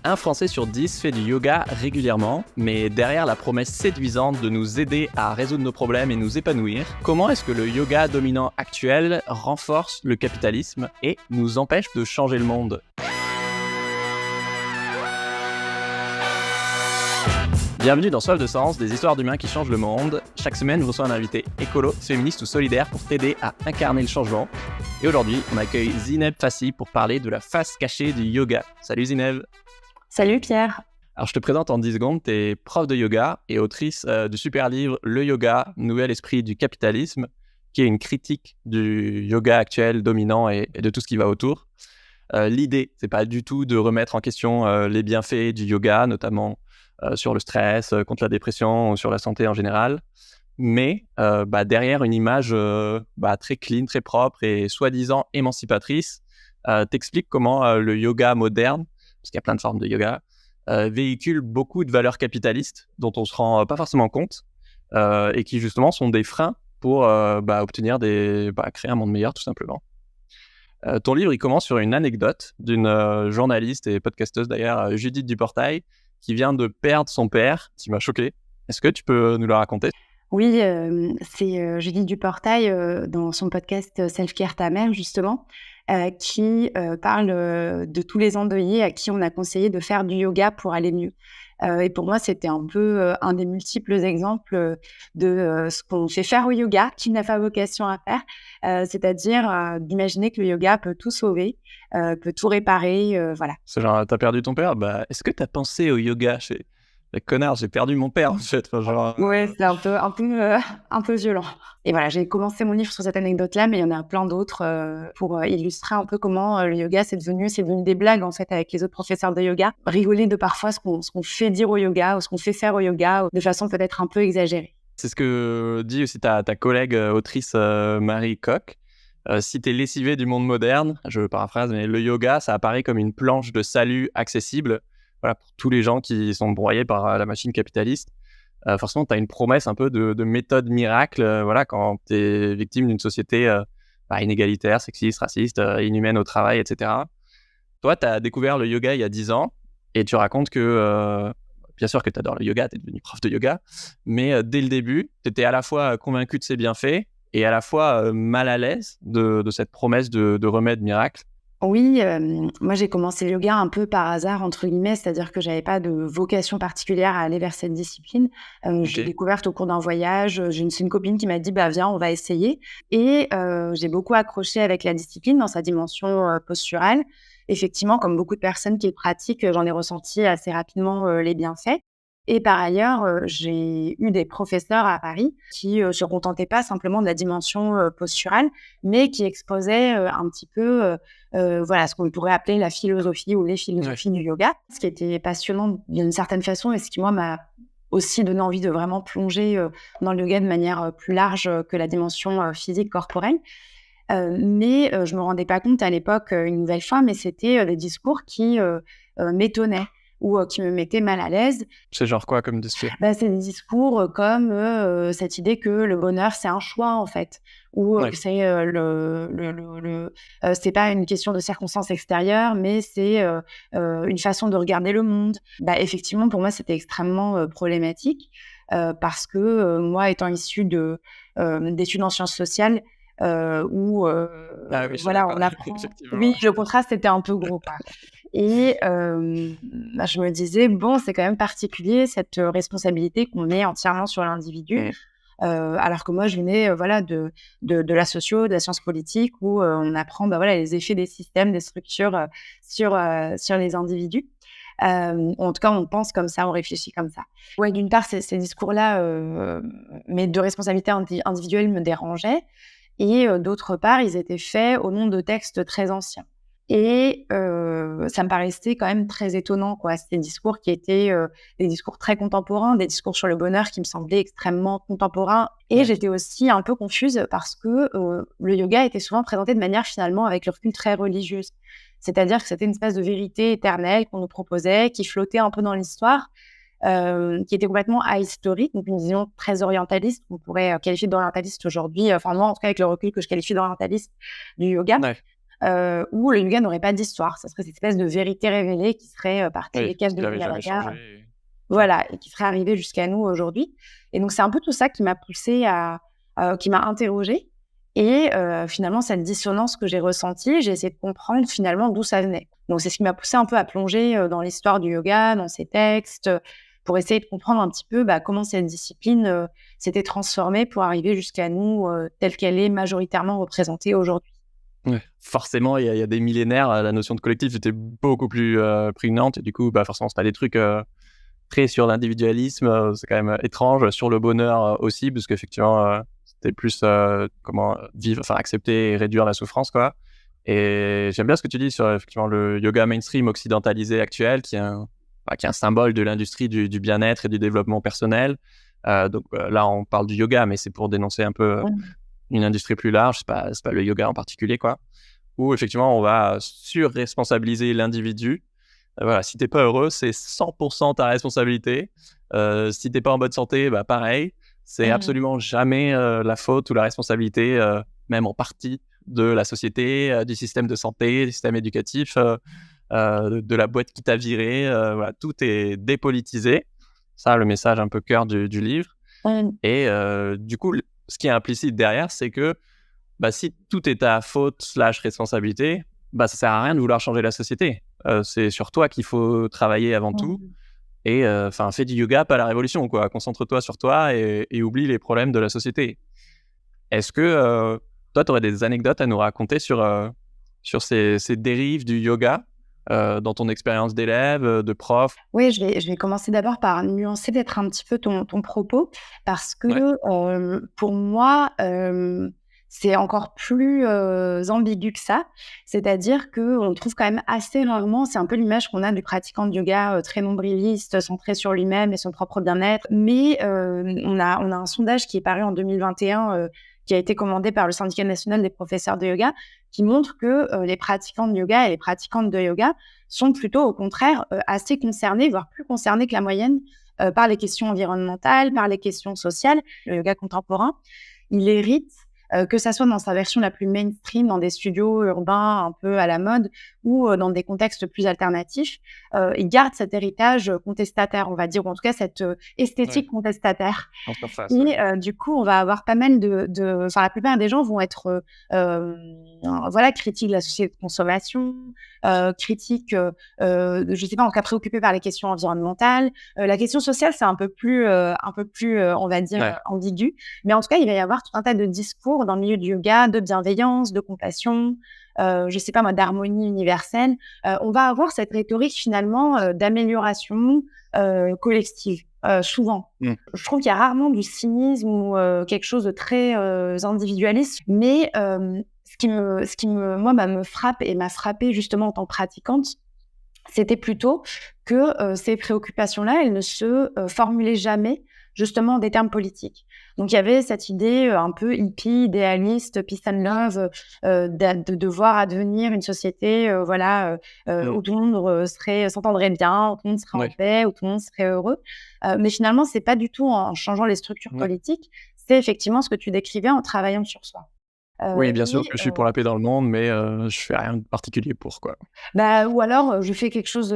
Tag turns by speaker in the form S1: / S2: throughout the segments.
S1: Un Français sur 10 fait du yoga régulièrement, mais derrière la promesse séduisante de nous aider à résoudre nos problèmes et nous épanouir, comment est-ce que le yoga dominant actuel renforce le capitalisme et nous empêche de changer le monde ? Bienvenue dans Soif de Sens, des histoires d'humains qui changent le monde. Chaque semaine, je reçois un invité écolo, féministe ou solidaire pour t'aider à incarner le changement. Et aujourd'hui, on accueille Zineb Fassi pour parler de la face cachée du yoga. Salut Zineb.
S2: Salut Pierre.
S1: Alors je te présente en 10 secondes, tu es prof de yoga et autrice du super livre Le yoga, nouvel esprit du capitalisme, qui est une critique du yoga actuel dominant et de tout ce qui va autour. L'idée, c'est pas du tout de remettre en question les bienfaits du yoga, notamment sur le stress, contre la dépression ou sur la santé en général, mais derrière une image très clean, très propre et soi-disant émancipatrice, t'explique comment le yoga moderne, parce qu'il y a plein de formes de yoga, véhicule beaucoup de valeurs capitalistes dont on se rend pas forcément compte et qui justement sont des freins pour obtenir créer un monde meilleur tout simplement. Ton livre, il commence sur une anecdote d'une journaliste et podcasteuse d'ailleurs, Judith Duportail, qui vient de perdre son père, qui m'a choqué. Est-ce que tu peux nous le raconter ?
S2: Oui, c'est Judith Duportail dans son podcast Self-Care ta mère, justement, qui parle de tous les endeuillés à qui on a conseillé de faire du yoga pour aller mieux. Et pour moi, c'était un peu un des multiples exemples de ce qu'on fait faire au yoga, qui n'a pas vocation à faire, c'est-à-dire d'imaginer que le yoga peut tout sauver, peut tout réparer, voilà.
S1: C'est genre, t'as perdu ton père ? Est-ce que t'as pensé au yoga ? Connard, j'ai perdu mon père en fait.
S2: Ouais, c'est un peu violent. Et voilà, j'ai commencé mon livre sur cette anecdote-là, mais il y en a plein d'autres pour illustrer un peu comment le yoga c'est devenu des blagues en fait avec les autres professeurs de yoga, rigoler de parfois ce qu'on fait dire au yoga ou ce qu'on fait faire au yoga de façon peut-être un peu exagérée.
S1: C'est ce que dit aussi ta collègue autrice Marie Koch. Si t'es lessivé du monde moderne, je paraphrase, mais le yoga, ça apparaît comme une planche de salut accessible. Voilà, pour tous les gens qui sont broyés par la machine capitaliste. Forcément, tu as une promesse un peu de méthode miracle quand tu es victime d'une société inégalitaire, sexiste, raciste, inhumaine au travail, etc. Toi, tu as découvert le yoga il y a 10 ans et tu racontes que, bien sûr que tu adores le yoga, tu es devenu prof de yoga, mais dès le début, tu étais à la fois convaincu de ses bienfaits et à la fois mal à l'aise de cette promesse de remède miracle.
S2: Oui, moi j'ai commencé le yoga un peu par hasard entre guillemets, c'est-à-dire que j'avais pas de vocation particulière à aller vers cette discipline. Je l'ai découverte au cours d'un voyage, c'est une copine qui m'a dit: «Bah viens, on va essayer» et j'ai beaucoup accroché avec la discipline dans sa dimension posturale. Effectivement, comme beaucoup de personnes qui le pratiquent, j'en ai ressenti assez rapidement les bienfaits. Et par ailleurs, j'ai eu des professeurs à Paris qui se contentaient pas simplement de la dimension posturale, mais qui exposaient un petit peu ce qu'on pourrait appeler la philosophie ou les philosophies du yoga. Ce qui était passionnant d'une certaine façon et ce qui, moi, m'a aussi donné envie de vraiment plonger dans le yoga de manière plus large que la dimension physique corporelle. Mais je me rendais pas compte à l'époque, une nouvelle fois, mais c'était des discours qui m'étonnaient ou qui me mettaient mal à l'aise.
S1: C'est genre quoi comme discours ?
S2: C'est des discours comme cette idée que le bonheur, c'est un choix, en fait, ou que c'est c'est pas une question de circonstances extérieures, mais c'est une façon de regarder le monde. Effectivement, pour moi, c'était extrêmement problématique parce que moi, étant issue d'études en sciences sociales, où on apprend. Oui, le contraste était un peu gros, quoi. Et je me disais, bon, c'est quand même particulier cette responsabilité qu'on met entièrement sur l'individu. Alors que moi, je venais de la socio, de la science politique, où on apprend les effets des systèmes, des structures sur les individus. En tout cas, on pense comme ça, on réfléchit comme ça. Ouais, d'une part, ces discours-là, mais de responsabilité individuelle me dérangeaient. Et d'autre part, ils étaient faits au nom de textes très anciens. Et ça me paraissait quand même très étonnant, quoi. C'était des discours qui étaient des discours très contemporains, des discours sur le bonheur qui me semblaient extrêmement contemporains. Et j'étais aussi un peu confuse parce que le yoga était souvent présenté de manière finalement avec le recul très religieuse. C'est-à-dire que c'était une espèce de vérité éternelle qu'on nous proposait, qui flottait un peu dans l'histoire, qui était complètement ahistorique, donc une vision très orientaliste, qu'on pourrait qualifier d'orientaliste aujourd'hui, moi en tout cas avec le recul que je qualifie d'orientaliste du yoga.
S1: Ouais.
S2: où le yoga n'aurait pas d'histoire. Ça serait cette espèce de vérité révélée qui serait partie
S1: Oui,
S2: des caves
S1: qui
S2: de
S1: n'avait jamais
S2: Himalaya.
S1: changé.
S2: Voilà, et qui serait arrivée jusqu'à nous aujourd'hui. Et donc, c'est un peu tout ça qui m'a poussée qui m'a interrogée. Et finalement, cette dissonance que j'ai ressentie, j'ai essayé de comprendre finalement d'où ça venait. Donc, c'est ce qui m'a poussée un peu à plonger dans l'histoire du yoga, dans ses textes, pour essayer de comprendre un petit peu comment cette discipline s'était transformée pour arriver jusqu'à nous telle qu'elle est majoritairement représentée aujourd'hui.
S1: Ouais. Forcément, il y a des millénaires, la notion de collectif était beaucoup plus prégnante. Et du coup, forcément, c'est pas des trucs très sur l'individualisme. C'est quand même étrange. Sur le bonheur aussi, parce qu'effectivement, c'était plus comment vivre, enfin accepter et réduire la souffrance, quoi. Et j'aime bien ce que tu dis sur effectivement le yoga mainstream occidentalisé actuel, qui est un symbole de l'industrie du bien-être et du développement personnel. Donc là, on parle du yoga, mais c'est pour dénoncer un peu
S2: Mmh.
S1: une industrie plus large. C'est pas le yoga en particulier, quoi. Où effectivement, on va surresponsabiliser l'individu. Voilà, si t'es pas heureux, c'est 100% ta responsabilité. Si t'es pas en bonne santé, pareil. C'est
S2: Mmh.
S1: absolument jamais la faute ou la responsabilité, même en partie, de la société, du système de santé, du système éducatif, de la boîte qui t'a viré. Voilà, tout est dépolitisé. Ça, le message un peu cœur du livre.
S2: Mmh.
S1: Et du coup, ce qui est implicite derrière, c'est que si tout est ta faute slash responsabilité, ça sert à rien de vouloir changer la société. C'est sur toi qu'il faut travailler avant tout.
S2: Mmh.
S1: Et fais du yoga, pas la révolution, quoi. Concentre-toi sur toi et oublie les problèmes de la société. Est-ce que toi, tu aurais des anecdotes à nous raconter sur ces dérives du yoga dans ton expérience d'élève, de prof?
S2: Oui, je vais commencer d'abord par nuancer peut-être un petit peu ton propos parce
S1: Ouais,
S2: que, pour moi, c'est encore plus, ambigu que ça. C'est-à-dire qu'on trouve quand même assez rarement, c'est un peu l'image qu'on a du pratiquant de yoga, très nombriliste, centré sur lui-même et son propre bien-être. Mais, on a un sondage qui est paru en 2021, qui a été commandé par le Syndicat national des professeurs de yoga, qui montre que, les pratiquants de yoga et les pratiquantes de yoga sont plutôt au contraire assez concernés, voire plus concernés que la moyenne, par les questions environnementales, par les questions sociales. Le yoga contemporain, il hérite, que ça soit dans sa version la plus mainstream, dans des studios urbains un peu à la mode ou dans des contextes plus alternatifs, il garde cet héritage contestataire, on va dire, ou en tout cas cette
S1: ouais,
S2: esthétique contestataire.
S1: en surface, ouais.
S2: Et du coup, on va avoir pas mal enfin, la plupart des gens vont être, voilà, critiques de la société de consommation, critiques, je sais pas, en tout cas préoccupés par les questions environnementales. La question sociale, c'est un peu plus, on va dire,
S1: Ouais,
S2: ambigu. Mais en tout cas, il va y avoir tout un tas de discours dans le milieu du yoga, de bienveillance, de compassion, je sais pas moi, d'harmonie universelle. On va avoir cette rhétorique finalement, d'amélioration, collective, souvent.
S1: mmh,
S2: Je trouve qu'il y a rarement du cynisme ou quelque chose de très, individualiste, mais ce qui me moi, me frappe et m'a frappée justement en tant que pratiquante, c'était plutôt que, ces préoccupations-là, elles ne se, formulaient jamais justement en des termes politiques. Donc il y avait cette idée, un peu hippie, idéaliste, peace and love, de devoir advenir une société, voilà,
S1: mmh,
S2: où tout le monde s'entendrait bien, où tout le monde serait en
S1: ouais,
S2: paix, où tout le monde serait heureux. Mais finalement, c'est pas du tout en changeant les structures
S1: ouais.
S2: politiques, c'est effectivement ce que tu décrivais en travaillant sur soi.
S1: Oui, bien sûr
S2: Et
S1: que je suis pour la paix dans le monde, mais je fais rien de particulier pour, quoi.
S2: bah, ou alors, je fais quelque chose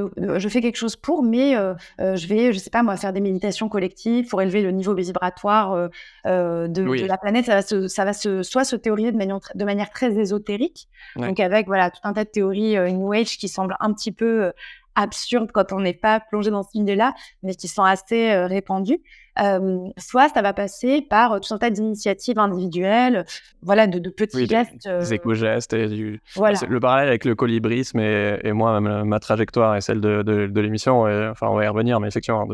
S2: pour, mais je vais, je sais pas moi, faire des méditations collectives pour élever le niveau vibratoire, de
S1: Oui,
S2: la planète. Ça va soit se théoriser de manière très ésotérique,
S1: ouais,
S2: donc avec, voilà, tout un tas de théories, New Age qui semblent un petit peu, absurdes quand on n'est pas plongé dans ce milieu-là, mais qui sont assez, répandues. Soit ça va passer par, tout un tas d'initiatives individuelles, voilà, de petits
S1: oui, des
S2: gestes,
S1: éco-gestes et c'est
S2: voilà.
S1: le parallèle avec le colibrisme et moi, ma trajectoire et celle de l'émission et enfin, on va y revenir, mais effectivement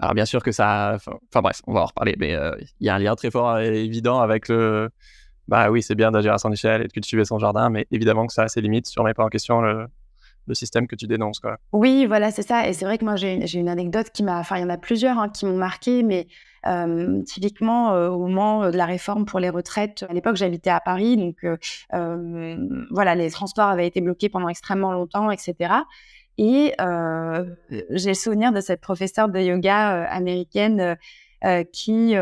S1: alors bien sûr que ça enfin bref, on va en reparler, mais il y a un lien très fort et évident avec oui, c'est bien d'agir à son échelle et de cultiver son jardin, mais évidemment que ça a ses limites si on remet pas en question le système que tu dénonces, quoi.
S2: Oui, voilà, c'est ça et c'est vrai que moi j'ai une anecdote enfin, il y en a plusieurs, hein, qui m'ont marquée, mais typiquement, au moment, de la réforme pour les retraites, à l'époque, j'habitais à Paris, donc voilà, les transports avaient été bloqués pendant extrêmement longtemps et cetera et j'ai le souvenir de cette professeure de yoga, américaine, qui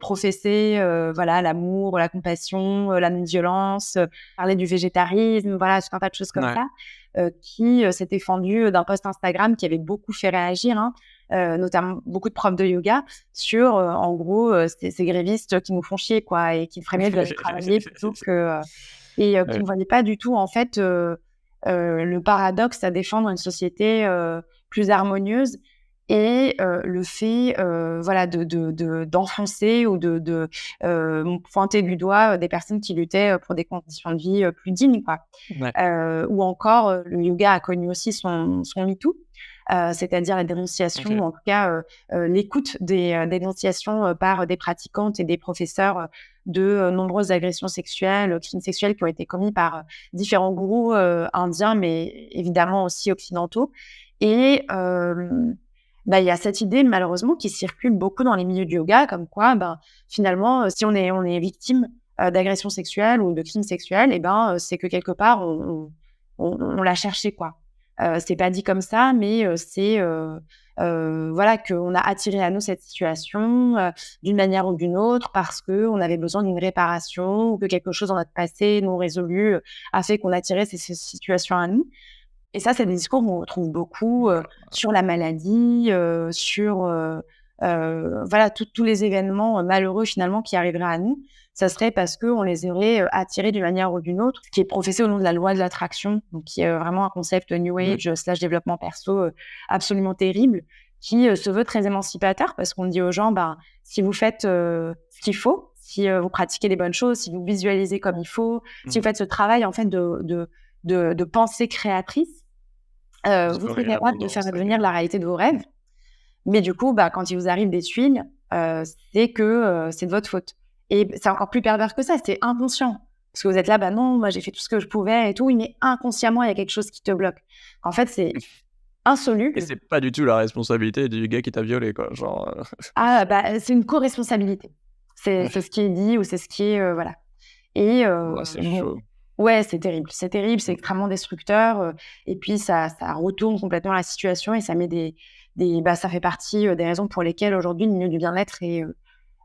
S2: professait voilà l'amour, la compassion, la non-violence, parlait du végétarisme, voilà tout un tas de choses comme
S1: Ouais.
S2: ça, qui s'est défendu d'un post Instagram qui avait beaucoup fait réagir, hein, notamment beaucoup de profs de yoga sur en gros ces grévistes qui nous font chier quoi et qui feraient mieux d'aller travailler plutôt que qui
S1: Ouais.
S2: ne voyaient pas du tout en fait le paradoxe à défendre une société plus harmonieuse et le fait voilà d'enfoncer ou pointer du doigt des personnes qui luttaient pour des conditions de vie plus dignes quoi.
S1: Ouais.
S2: Ou encore le yoga a connu aussi son MeToo, c'est-à-dire la dénonciation
S1: OK.
S2: ou en tout cas l'écoute des dénonciations par des pratiquantes et des professeurs de nombreuses agressions sexuelles, crimes sexuels qui ont été commis par différents gourous indiens, mais évidemment aussi occidentaux. Et il y a cette idée malheureusement qui circule beaucoup dans les milieux du yoga, comme quoi, finalement, si on est victime d'agressions sexuelles ou de crimes sexuels, et c'est que quelque part on l'a cherché quoi. C'est pas dit comme ça, mais c'est voilà qu'on a attiré à nous cette situation d'une manière ou d'une autre parce que on avait besoin d'une réparation ou que quelque chose dans notre passé non résolu a fait qu'on attirait ces situations à nous. Et ça, c'est des discours qu'on retrouve beaucoup sur la maladie, sur voilà tous les événements malheureux finalement qui arriveraient à nous. Ça serait parce qu'on les aurait attirés d'une manière ou d'une autre, ce qui est professé au nom de la loi de l'attraction, donc qui est vraiment un concept New
S1: Mmh.
S2: Age / développement perso absolument terrible, qui se veut très émancipateur parce qu'on dit aux gens, si vous faites ce qu'il faut, si vous pratiquez les bonnes choses, si vous visualisez comme il faut, si
S1: Mmh.
S2: vous faites ce travail en fait de pensée créatrice,
S1: Vous
S2: vous
S1: aurez
S2: serez capable de faire
S1: l'abondance,
S2: advenir la réalité de vos rêves. Mais du coup, quand il vous arrive des tuiles, c'est que c'est de votre faute. Et c'est encore plus pervers que ça, c'est inconscient. Parce que vous êtes là, non, moi j'ai fait tout ce que je pouvais et tout, oui, mais inconsciemment, il y a quelque chose qui te bloque. En fait, c'est
S1: et
S2: insoluble.
S1: c'est pas du tout la responsabilité du gars qui t'a violé quoi, genre,
S2: Ah, c'est une co-responsabilité. C'est ce qui est dit ou c'est ce qui est, voilà. Et
S1: ouais, c'est
S2: bon,
S1: chaud.
S2: ouais, c'est terrible, c'est
S1: Mmh.
S2: extrêmement destructeur, et puis ça retourne complètement la situation et ça met ça fait partie, des raisons pour lesquelles aujourd'hui le milieu du bien-être est,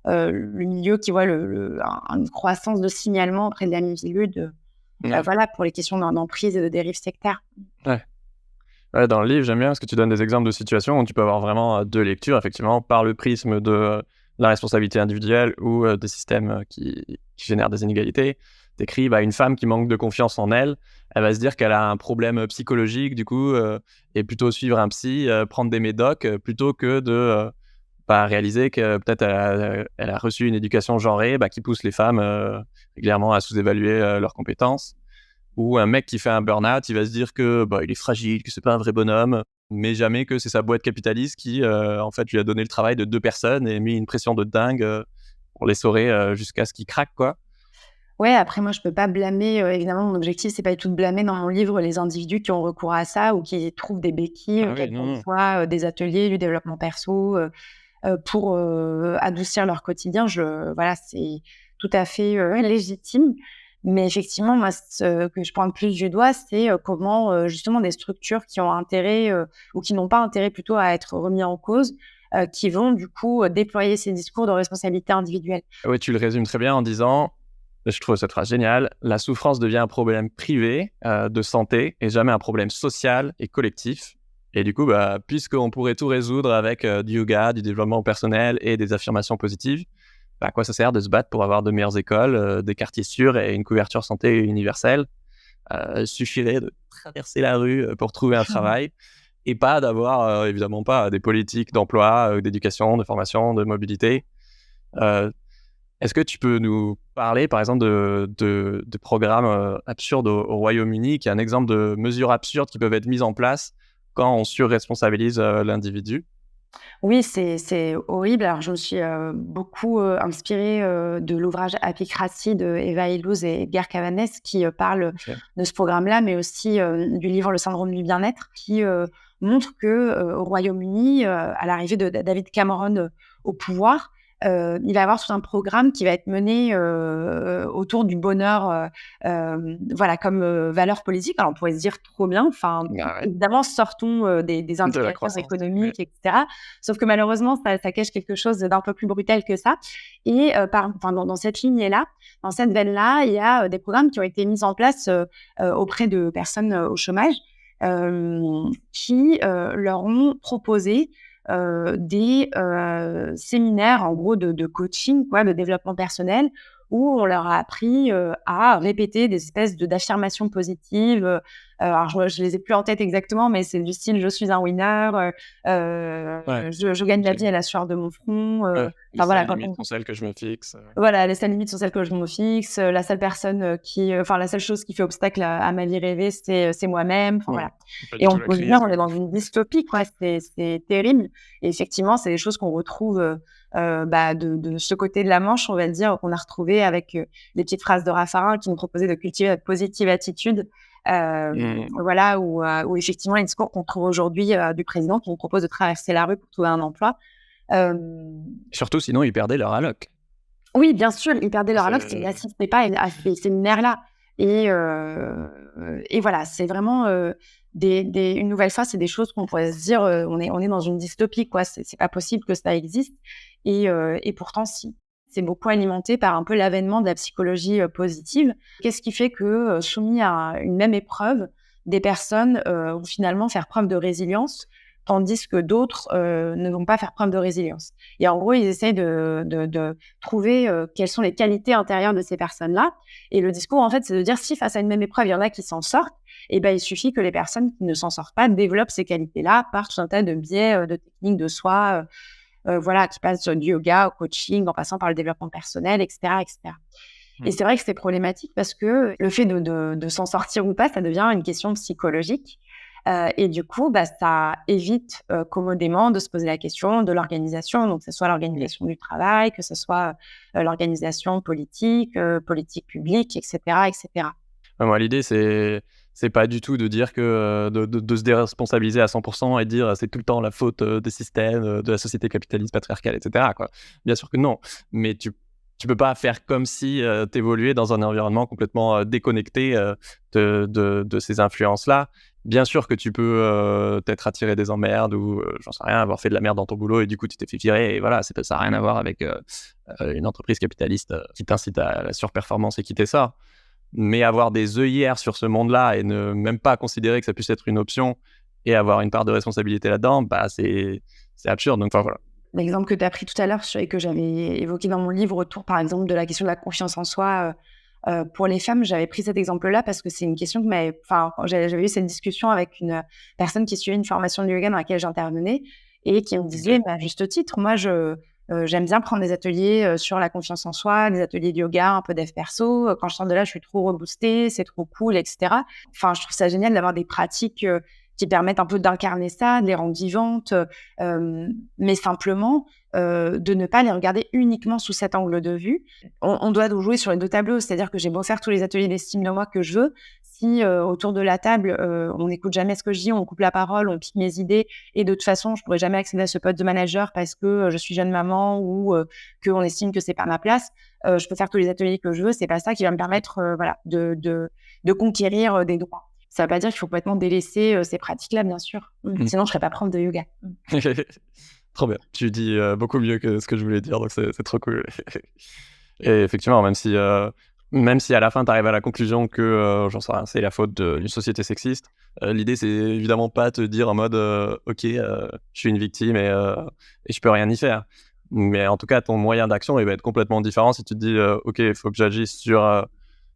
S2: le milieu qui voit une croissance de signalement auprès de la Miviludes,
S1: Ouais.
S2: voilà, pour les questions d'emprise et de dérive sectaire.
S1: Ouais. Ouais, dans le livre, j'aime bien parce que tu donnes des exemples de situations où tu peux avoir vraiment, 2 lectures effectivement par le prisme de, la responsabilité individuelle ou, des systèmes, qui génèrent des inégalités. Tu écris, une femme qui manque de confiance en elle, elle va se dire qu'elle a un problème, psychologique du coup, et plutôt suivre un psy, prendre des médocs, plutôt que de, réaliser que peut-être elle a reçu une éducation genrée, qui pousse les femmes, régulièrement à sous-évaluer, leurs compétences. Ou un mec qui fait un burn-out, il va se dire que, il est fragile, que c'est pas un vrai bonhomme, mais jamais que c'est sa boîte capitaliste qui, en fait, lui a donné le travail de 2 personnes et mis une pression de dingue, pour l'essorer, jusqu'à ce qu'il craque, quoi.
S2: Ouais, après moi je peux pas blâmer, évidemment mon objectif c'est pas du tout de blâmer dans mon livre les individus qui ont recours à ça ou qui trouvent des béquilles,
S1: Ah oui,
S2: quels
S1: non,
S2: qu'elles
S1: non.
S2: soient, des ateliers, du développement perso, pour adoucir leur quotidien. Voilà, c'est tout à fait légitime. Mais effectivement, moi, ce que je pointe plus du doigt, c'est comment justement des structures qui ont intérêt ou qui n'ont pas intérêt plutôt à être remis en cause, qui vont du coup déployer ces discours de responsabilité individuelle.
S1: Ouais, tu le résumes très bien en disant, je trouve cette phrase géniale: «La souffrance devient un problème privé, de santé et jamais un problème social et collectif» et du coup, puisqu'on pourrait tout résoudre avec, du yoga, du développement personnel et des affirmations positives, à quoi ça sert de se battre pour avoir de meilleures écoles, des quartiers sûrs et une couverture santé universelle? Suffirait de traverser la rue, pour trouver un travail et pas d'avoir, évidemment pas des politiques d'emploi, d'éducation, de formation, de mobilité. Heu, Est-ce que tu peux nous parler, par exemple, de programmes, absurdes au Royaume-Uni, qui est un exemple de mesures absurdes qui peuvent être mises en place quand on surresponsabilise, l'individu?
S2: Oui, c'est horrible. Alors, je me suis beaucoup inspirée de l'ouvrage Apicratie de Eva Illouz et Edgar Cavanes qui parle
S1: OK.
S2: de ce programme-là, mais aussi du livre Le syndrome du bien-être, qui montre que au Royaume-Uni, à l'arrivée de David Cameron au pouvoir, il va y avoir tout un programme qui va être mené autour du bonheur, voilà, comme valeur politique. Alors, on pourrait se dire trop bien. Enfin,
S1: Ah ouais,
S2: évidemment, sortons des
S1: de la
S2: indicateurs
S1: croissance. Ouais.
S2: économiques, etc. Sauf que malheureusement, ça cache quelque chose d'un peu plus brutal que ça. Et enfin, dans cette lignée-là, dans cette veine-là, il y a des programmes qui ont été mis en place auprès de personnes au chômage qui leur ont proposé des séminaires, en gros, de coaching, quoi, de développement personnel, où on leur a appris à répéter des espèces d'affirmations positives. Alors, je les ai plus en tête exactement, mais c'est du style: «Je suis un winner»,
S1: Ouais,
S2: je gagne la
S1: OK.
S2: vie à la sueur de mon front»,
S1: Ouais, les
S2: enfin voilà,
S1: seules
S2: quand
S1: limites
S2: on
S1: sont celles que je me fixe.
S2: voilà, les seules limites sont celles que je me fixe, la seule personne qui, enfin, la seule chose qui fait obstacle à ma vie rêvée, c'est moi-même, enfin
S1: Ouais,
S2: voilà.
S1: pas
S2: Et
S1: du tout
S2: on
S1: la
S2: peut se dire,
S1: crise,
S2: on est
S1: quoi.
S2: dans une dystopie, quoi, c'est terrible. Et effectivement, c'est des choses qu'on retrouve, bah, de ce côté de la Manche, on va dire, qu'on a retrouvé avec, les petites phrases de Raffarin qui nous proposait de cultiver notre positive attitude.
S1: Mmh.
S2: Voilà, où effectivement les discours qu'on trouve aujourd'hui, du président qui nous propose de traverser la rue pour trouver un emploi. Hem
S1: Surtout sinon ils perdaient leur alloc.
S2: Oui, bien sûr, ils perdaient leur alloc s'ils
S1: C'est
S2: n'assistaient pas à ces séminaires-là. Et voilà, c'est vraiment, des une nouvelle fois, c'est des choses qu'on pourrait se dire, on est dans une dystopie, quoi. C'est pas possible que ça existe. Et pourtant si. C'est beaucoup alimenté par un peu l'avènement de la psychologie, positive. Qu'est-ce qui fait que, soumis à une même épreuve, des personnes, vont finalement faire preuve de résilience, tandis que d'autres, ne vont pas faire preuve de résilience? Et en gros, ils essayent de trouver, quelles sont les qualités intérieures de ces personnes-là. Et le discours, en fait, c'est de dire: si face à une même épreuve, il y en a qui s'en sortent, et ben, il suffit que les personnes qui ne s'en sortent pas développent ces qualités-là par tout un tas de biais, de techniques de soi, voilà, qui passent du yoga au coaching, en passant par le développement personnel, et cetera, et cetera. Et
S1: mmh.
S2: c'est vrai que c'est problématique parce que le fait de s'en sortir ou pas, ça devient une question psychologique. Et du coup, bah, ça évite, commodément de se poser la question de l'organisation, donc que ce soit l'organisation du travail, que ce soit, l'organisation politique publique, et cetera, et cetera.
S1: Ouais, moi l'idée c'est pas du tout de dire que, de se déresponsabiliser à 100 et de dire: «C'est tout le temps la faute, des systèmes, de la société capitaliste patriarcale» et cetera, quoi. Bien sûr que non, mais tu peux pas faire comme si, tu évoluais dans un environnement complètement, déconnecté, de ces influences-là. Bien sûr que tu peux, t'être attiré des emmerdes ou, j'en sais rien, avoir fait de la merde dans ton boulot et du coup tu t'es fait virer et voilà, ça a rien à voir avec, une entreprise capitaliste, qui t'incite à la surperformance et qui t'essore. Mais avoir des œillères sur ce monde-là et ne même pas considérer que ça puisse être une option et avoir une part de responsabilité là-dedans, bah, c'est absurde. Donc enfin, voilà.
S2: L'exemple que tu as pris tout à l'heure et que j'avais évoqué dans mon livre autour, par exemple, de la question de la confiance en soi, pour les femmes, j'avais pris cet exemple-là parce que c'est une question que quand j'avais eu cette discussion avec une personne qui suivait une formation de yoga dans laquelle j'intervenais et qui me disait,
S1: OK.
S2: mais à juste titre: «Moi, j'aime bien prendre des ateliers, sur la confiance en soi, des ateliers de yoga, un peu dev perso. Quand je sors de là, je suis trop reboostée, c'est trop cool, et cetera». Enfin, je trouve ça génial d'avoir des pratiques, qui permettent un peu d'incarner ça, de les rendre vivantes, mais simplement, de ne pas les regarder uniquement sous cet angle de vue. On doit donc jouer sur les 2 tableaux, c'est-à-dire que j'ai beau faire tous les ateliers d'estime de moi que je veux, si, autour de la table, on n'écoute jamais ce que je dis, on coupe la parole, on pique mes idées et de toute façon, je pourrais jamais accéder à ce poste de manager parce que, je suis jeune maman ou, qu'on estime que c'est pas ma place. Je peux faire tous les ateliers que je veux, c'est pas ça qui va me permettre, voilà, de conquérir, des droits. Ça veut pas dire qu'il faut complètement délaisser, ces pratiques-là, bien sûr.
S1: Mmh.
S2: Sinon je serais pas prof de yoga.
S1: Trop bien. Tu dis, beaucoup mieux que ce que je voulais dire, donc c'est trop cool. Et effectivement, même si à la fin tu arrives à la conclusion que, j'en sais rien, c'est la faute d'une société sexiste, l'idée c'est évidemment pas te dire en mode, «OK, je suis une victime et je peux rien y faire». Mais en tout cas, ton moyen d'action, il va être complètement différent si tu te dis, «OK, il faut que j'agisse sur,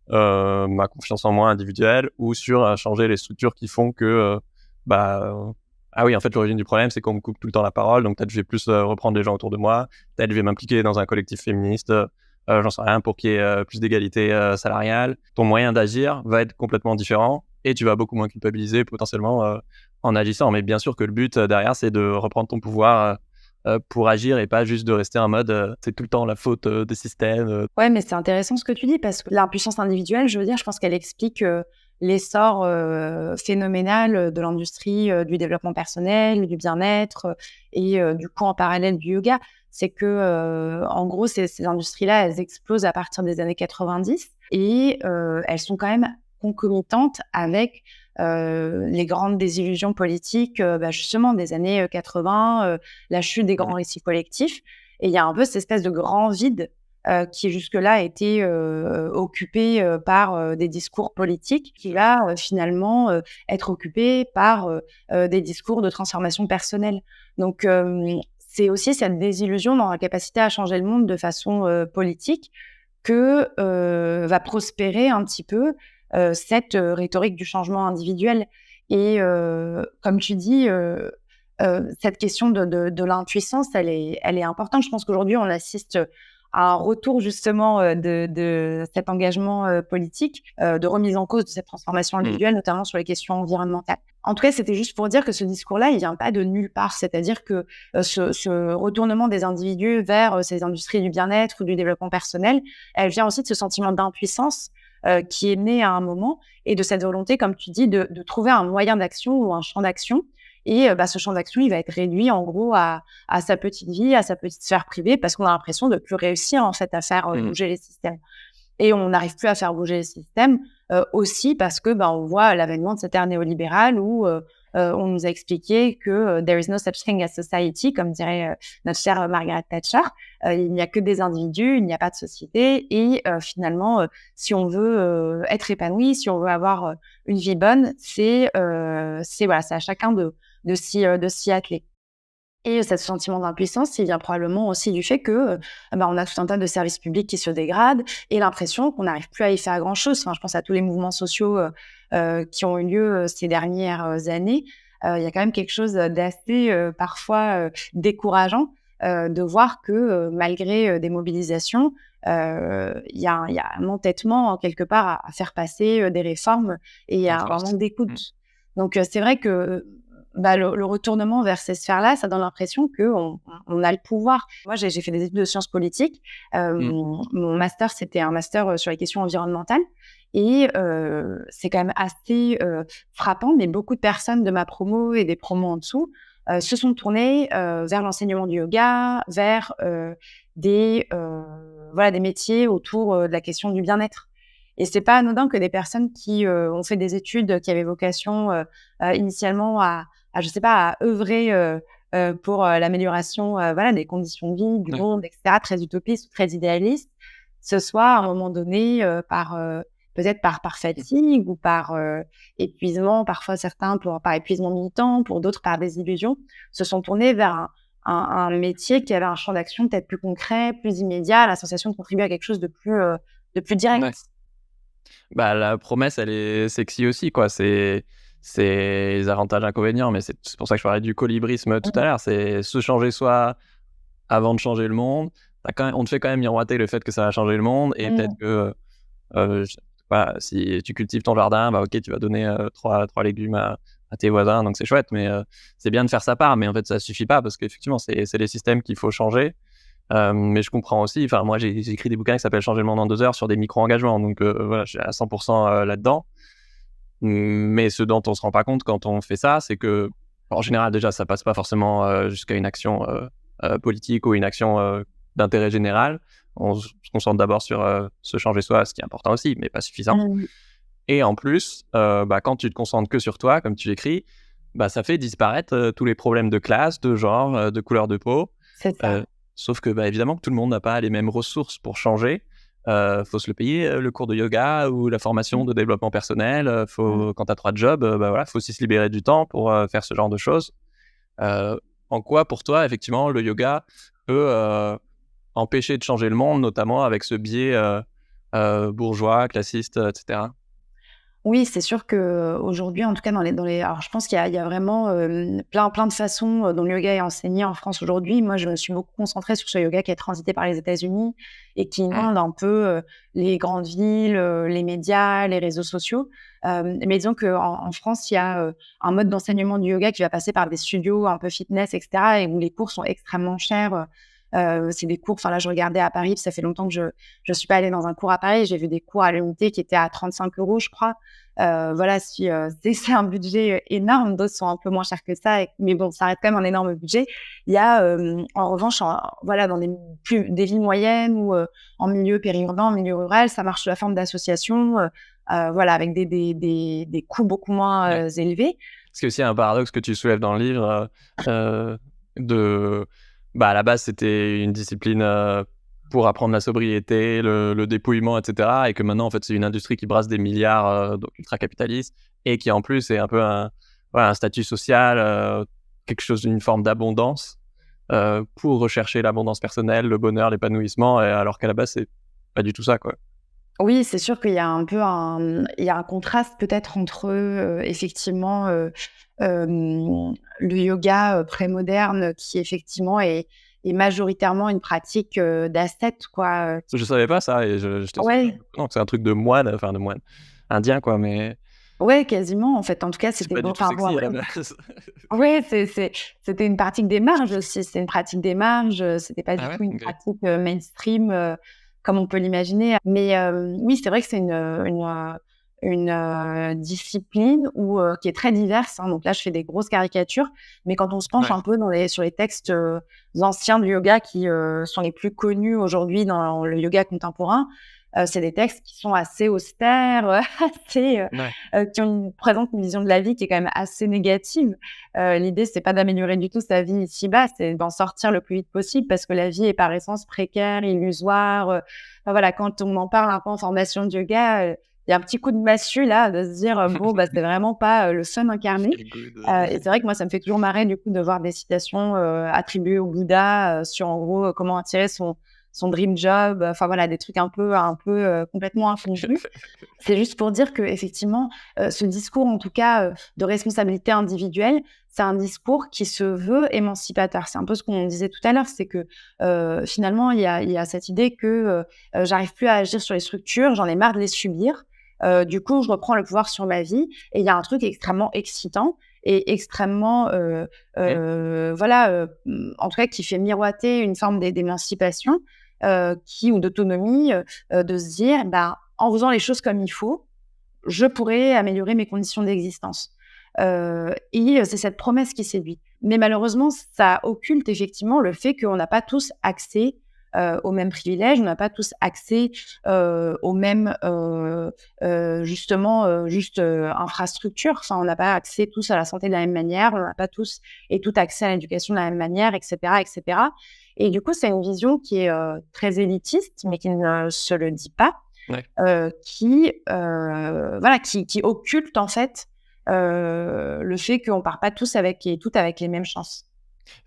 S1: ma confiance en moi individuelle ou sur, changer les structures qui font que, bah, ah oui, en fait, l'origine du problème, c'est qu'on me coupe tout le temps la parole, donc peut-être je vais plus, reprendre les gens autour de moi. Peut-être je vais m'impliquer dans un collectif féministe, j'en sais rien, pour qu'il y ait, plus d'égalité, salariale. Ton moyen d'agir va être complètement différent et tu vas beaucoup moins culpabiliser potentiellement, en agissant. Mais bien sûr que le but, derrière, c'est de reprendre ton pouvoir, pour agir et pas juste de rester en mode, c'est tout le temps la faute, des systèmes,
S2: Ouais, mais c'est intéressant ce que tu dis parce que l'impuissance individuelle, je veux dire, je pense qu'elle explique, l'essor phénoménal de l'industrie du développement personnel, du bien-être et du coup en parallèle du yoga. C'est que en gros ces industries-là, elles explosent à partir des années 90 et elles sont quand même concomitantes avec les grandes désillusions politiques justement des années 80, la chute des grands récits collectifs. Et il y a un peu cette espèce de grand vide qui jusque-là était occupé par des discours politiques, qui va finalement être occupé par des discours de transformation personnelle. Donc, c'est aussi cette désillusion dans la capacité à changer le monde de façon politique que va prospérer un petit peu cette rhétorique du changement individuel. Et comme tu dis, cette question de l'impuissance, elle est importante. Je pense qu'aujourd'hui, on assiste à un retour justement de cet engagement politique, de remise en cause de cette transformation individuelle, notamment sur les questions environnementales. En tout cas, c'était juste pour dire que ce discours-là, il vient pas de nulle part. C'est-à-dire que ce retournement des individus vers ces industries du bien-être ou du développement personnel, elle vient aussi de ce sentiment d'impuissance qui est né à un moment et de cette volonté, comme tu dis, de trouver un moyen d'action ou un champ d'action. Et ce champ d'action, il va être réduit en gros à sa petite vie, à sa petite sphère privée, parce qu'on a l'impression de plus réussir en fait à faire bouger les systèmes. Et on n'arrive plus à faire bouger les systèmes aussi parce que on voit l'avènement de cette ère néolibérale où on nous a expliqué que there is no such thing as society, comme dirait notre chère Margaret Thatcher. Il n'y a que des individus, il n'y a pas de société. Et finalement, si on veut être épanoui, si on veut avoir une vie bonne, c'est à chacun de s'y atteler. Et ce sentiment d'impuissance, il vient probablement aussi du fait que on a tout un tas de services publics qui se dégradent et l'impression qu'on n'arrive plus à y faire grand-chose. Enfin, je pense à tous les mouvements sociaux qui ont eu lieu ces dernières années. Il y a quand même quelque chose d'assez parfois décourageant de voir que malgré des mobilisations, il y a un entêtement quelque part à faire passer des réformes et il y a un manque d'écoute. Donc c'est vrai que le retournement vers ces sphères-là, ça donne l'impression qu'on a le pouvoir. Moi, j'ai fait des études de sciences politiques. Mon master, c'était un master sur les questions environnementales. Et c'est quand même assez frappant, mais beaucoup de personnes de ma promo et des promos en dessous se sont tournées vers l'enseignement du yoga, vers des métiers autour de la question du bien-être. Et c'est pas anodin que des personnes qui ont fait des études, qui avaient vocation initialement à œuvrer pour l'amélioration des conditions de vie, du monde, etc., très utopiste, très idéaliste, ce soit à un moment donné peut-être par fatigue ou par épuisement, parfois certains par épuisement militant, pour d'autres par désillusion, se sont tournés vers un métier qui avait un champ d'action peut-être plus concret, plus immédiat, la sensation de contribuer à quelque chose de plus direct.
S1: Ouais. La promesse, elle est sexy aussi, quoi. C'est les avantages, inconvénients, mais c'est pour ça que je parlais du colibrisme tout à l'heure. C'est se changer soi avant de changer le monde. On te fait quand même miroiter le fait que ça va changer le monde et peut-être que, je sais pas, si tu cultives ton jardin, OK, tu vas donner 3 légumes à tes voisins, donc c'est chouette, mais c'est bien de faire sa part, mais en fait, ça suffit pas parce qu'effectivement, c'est les systèmes qu'il faut changer. Mais je comprends aussi, enfin moi j'ai écrit des bouquins qui s'appellent Changer le monde en 2 heures sur des micro-engagements, donc je suis à 100% là-dedans. Mais ce dont on se rend pas compte quand on fait ça, c'est que en général déjà ça passe pas forcément jusqu'à une action politique ou une action d'intérêt général. On se concentre d'abord sur se changer soi, ce qui est important aussi, mais pas suffisant. Et en plus, quand tu te concentres que sur toi, comme tu l'écris, ça fait disparaître tous les problèmes de classe, de genre, de couleur de peau.
S2: C'est ça.
S1: Sauf que, évidemment, que tout le monde n'a pas les mêmes ressources pour changer. Faut se le payer, le cours de yoga ou la formation de développement personnel. Quand tu as 3 jobs, faut aussi se libérer du temps pour faire ce genre de choses. En quoi, pour toi, effectivement, le yoga peut empêcher de changer le monde, notamment avec ce biais bourgeois, classiste, etc.
S2: Oui, c'est sûr qu'aujourd'hui, en tout cas alors je pense qu'il y a vraiment plein de façons dont le yoga est enseigné en France aujourd'hui. Moi, je me suis beaucoup concentrée sur ce yoga qui est transité par les États-Unis et qui inonde un peu les grandes villes, les médias, les réseaux sociaux. Mais disons qu'en France, il y a un mode d'enseignement du yoga qui va passer par des studios un peu fitness, etc., et où les cours sont extrêmement chers. C'est des cours, enfin là, je regardais à Paris, ça fait longtemps que je suis pas allée dans un cours à Paris. J'ai vu des cours à l'unité qui étaient à 35 €, je crois. Voilà, si, c'est un budget énorme. D'autres sont un peu moins chers que ça, mais bon, ça reste quand même un énorme budget. Il y a, en revanche, voilà, dans des villes moyennes ou en milieu périurbain, en milieu rural, ça marche sous la forme d'associations, voilà, avec des coûts beaucoup moins
S1: Ouais.
S2: élevés.
S1: Ce qui est aussi un paradoxe que tu soulèves dans le livre, de à la base, c'était une discipline, pour apprendre la sobriété, le dépouillement et cetera, et que maintenant, en fait, c'est une industrie qui brasse des milliards, donc ultra capitaliste, et qui, en plus, est un peu un statut social, quelque chose d'une forme d'abondance, pour rechercher l'abondance personnelle, le bonheur, l'épanouissement, et alors qu'à la base, c'est pas du tout ça, quoi.
S2: Oui, c'est sûr qu'il y a un peu il y a un contraste peut-être entre, effectivement, le yoga, pré-moderne qui effectivement est majoritairement une pratique, d'ascète quoi,
S1: Je savais pas ça, et j'étais
S2: ouais,
S1: non, c'est un truc de moine, enfin de moine indien, quoi, mais
S2: ouais quasiment en fait. En tout cas,
S1: c'est
S2: c'était
S1: pas
S2: bon
S1: du tout
S2: enfin bon
S1: sexy à
S2: après
S1: la base.
S2: ouais, c'était une pratique des marges aussi. C'est une pratique des marges, c'était pas
S1: Ah
S2: du
S1: ouais?
S2: tout une
S1: OK.
S2: pratique, mainstream, comme on peut l'imaginer. Mais, oui, c'est vrai que c'est une discipline qui est très diverse, hein. Donc là, je fais des grosses caricatures, mais quand on se penche
S1: Ouais.
S2: un peu sur les textes, anciens du yoga qui, sont les plus connus aujourd'hui dans le yoga contemporain, c'est des textes qui sont assez austères, assez,
S1: Ouais.
S2: présentent une vision de la vie qui est quand même assez négative. L'idée, c'est pas d'améliorer du tout sa vie ici-bas, c'est d'en sortir le plus vite possible parce que la vie est par essence précaire, illusoire. Enfin voilà, quand on en parle un peu en formation de yoga, il y a un petit coup de massue là, de se dire, bon, bah, c'est vraiment pas, le fun incarné.
S1: Feel good,
S2: Et c'est vrai que moi, ça me fait toujours marrer du coup de voir des citations, attribuées au Bouddha, sur en gros, comment attirer son dream job, enfin voilà, des trucs un peu, complètement incongrus. C'est juste pour dire qu'effectivement, ce discours, en tout cas, de responsabilité individuelle, c'est un discours qui se veut émancipateur. C'est un peu ce qu'on disait tout à l'heure, c'est que, finalement, il y a cette idée que, j'arrive plus à agir sur les structures, j'en ai marre de les subir. Du coup, je reprends le pouvoir sur ma vie et il y a un truc extrêmement excitant et extrêmement,
S1: OK.
S2: voilà, en tout cas qui fait miroiter une forme d'émancipation, ou d'autonomie, de se dire: «Bah, en faisant les choses comme il faut, je pourrais améliorer mes conditions d'existence». C'est cette promesse qui séduit. Mais malheureusement, ça occulte effectivement le fait qu'on n'a pas tous accès, aux mêmes privilèges, on n'a pas tous accès, aux mêmes, justement, infrastructures. Enfin, on n'a pas accès tous à la santé de la même manière, on n'a pas tous et toutes accès à l'éducation de la même manière et cetera et cetera. Et du coup, c'est une vision qui est, très élitiste, mais qui ne se le dit pas,
S1: Ouais.
S2: voilà, qui occulte en fait, le fait qu'on part pas tous avec et toutes avec les mêmes chances.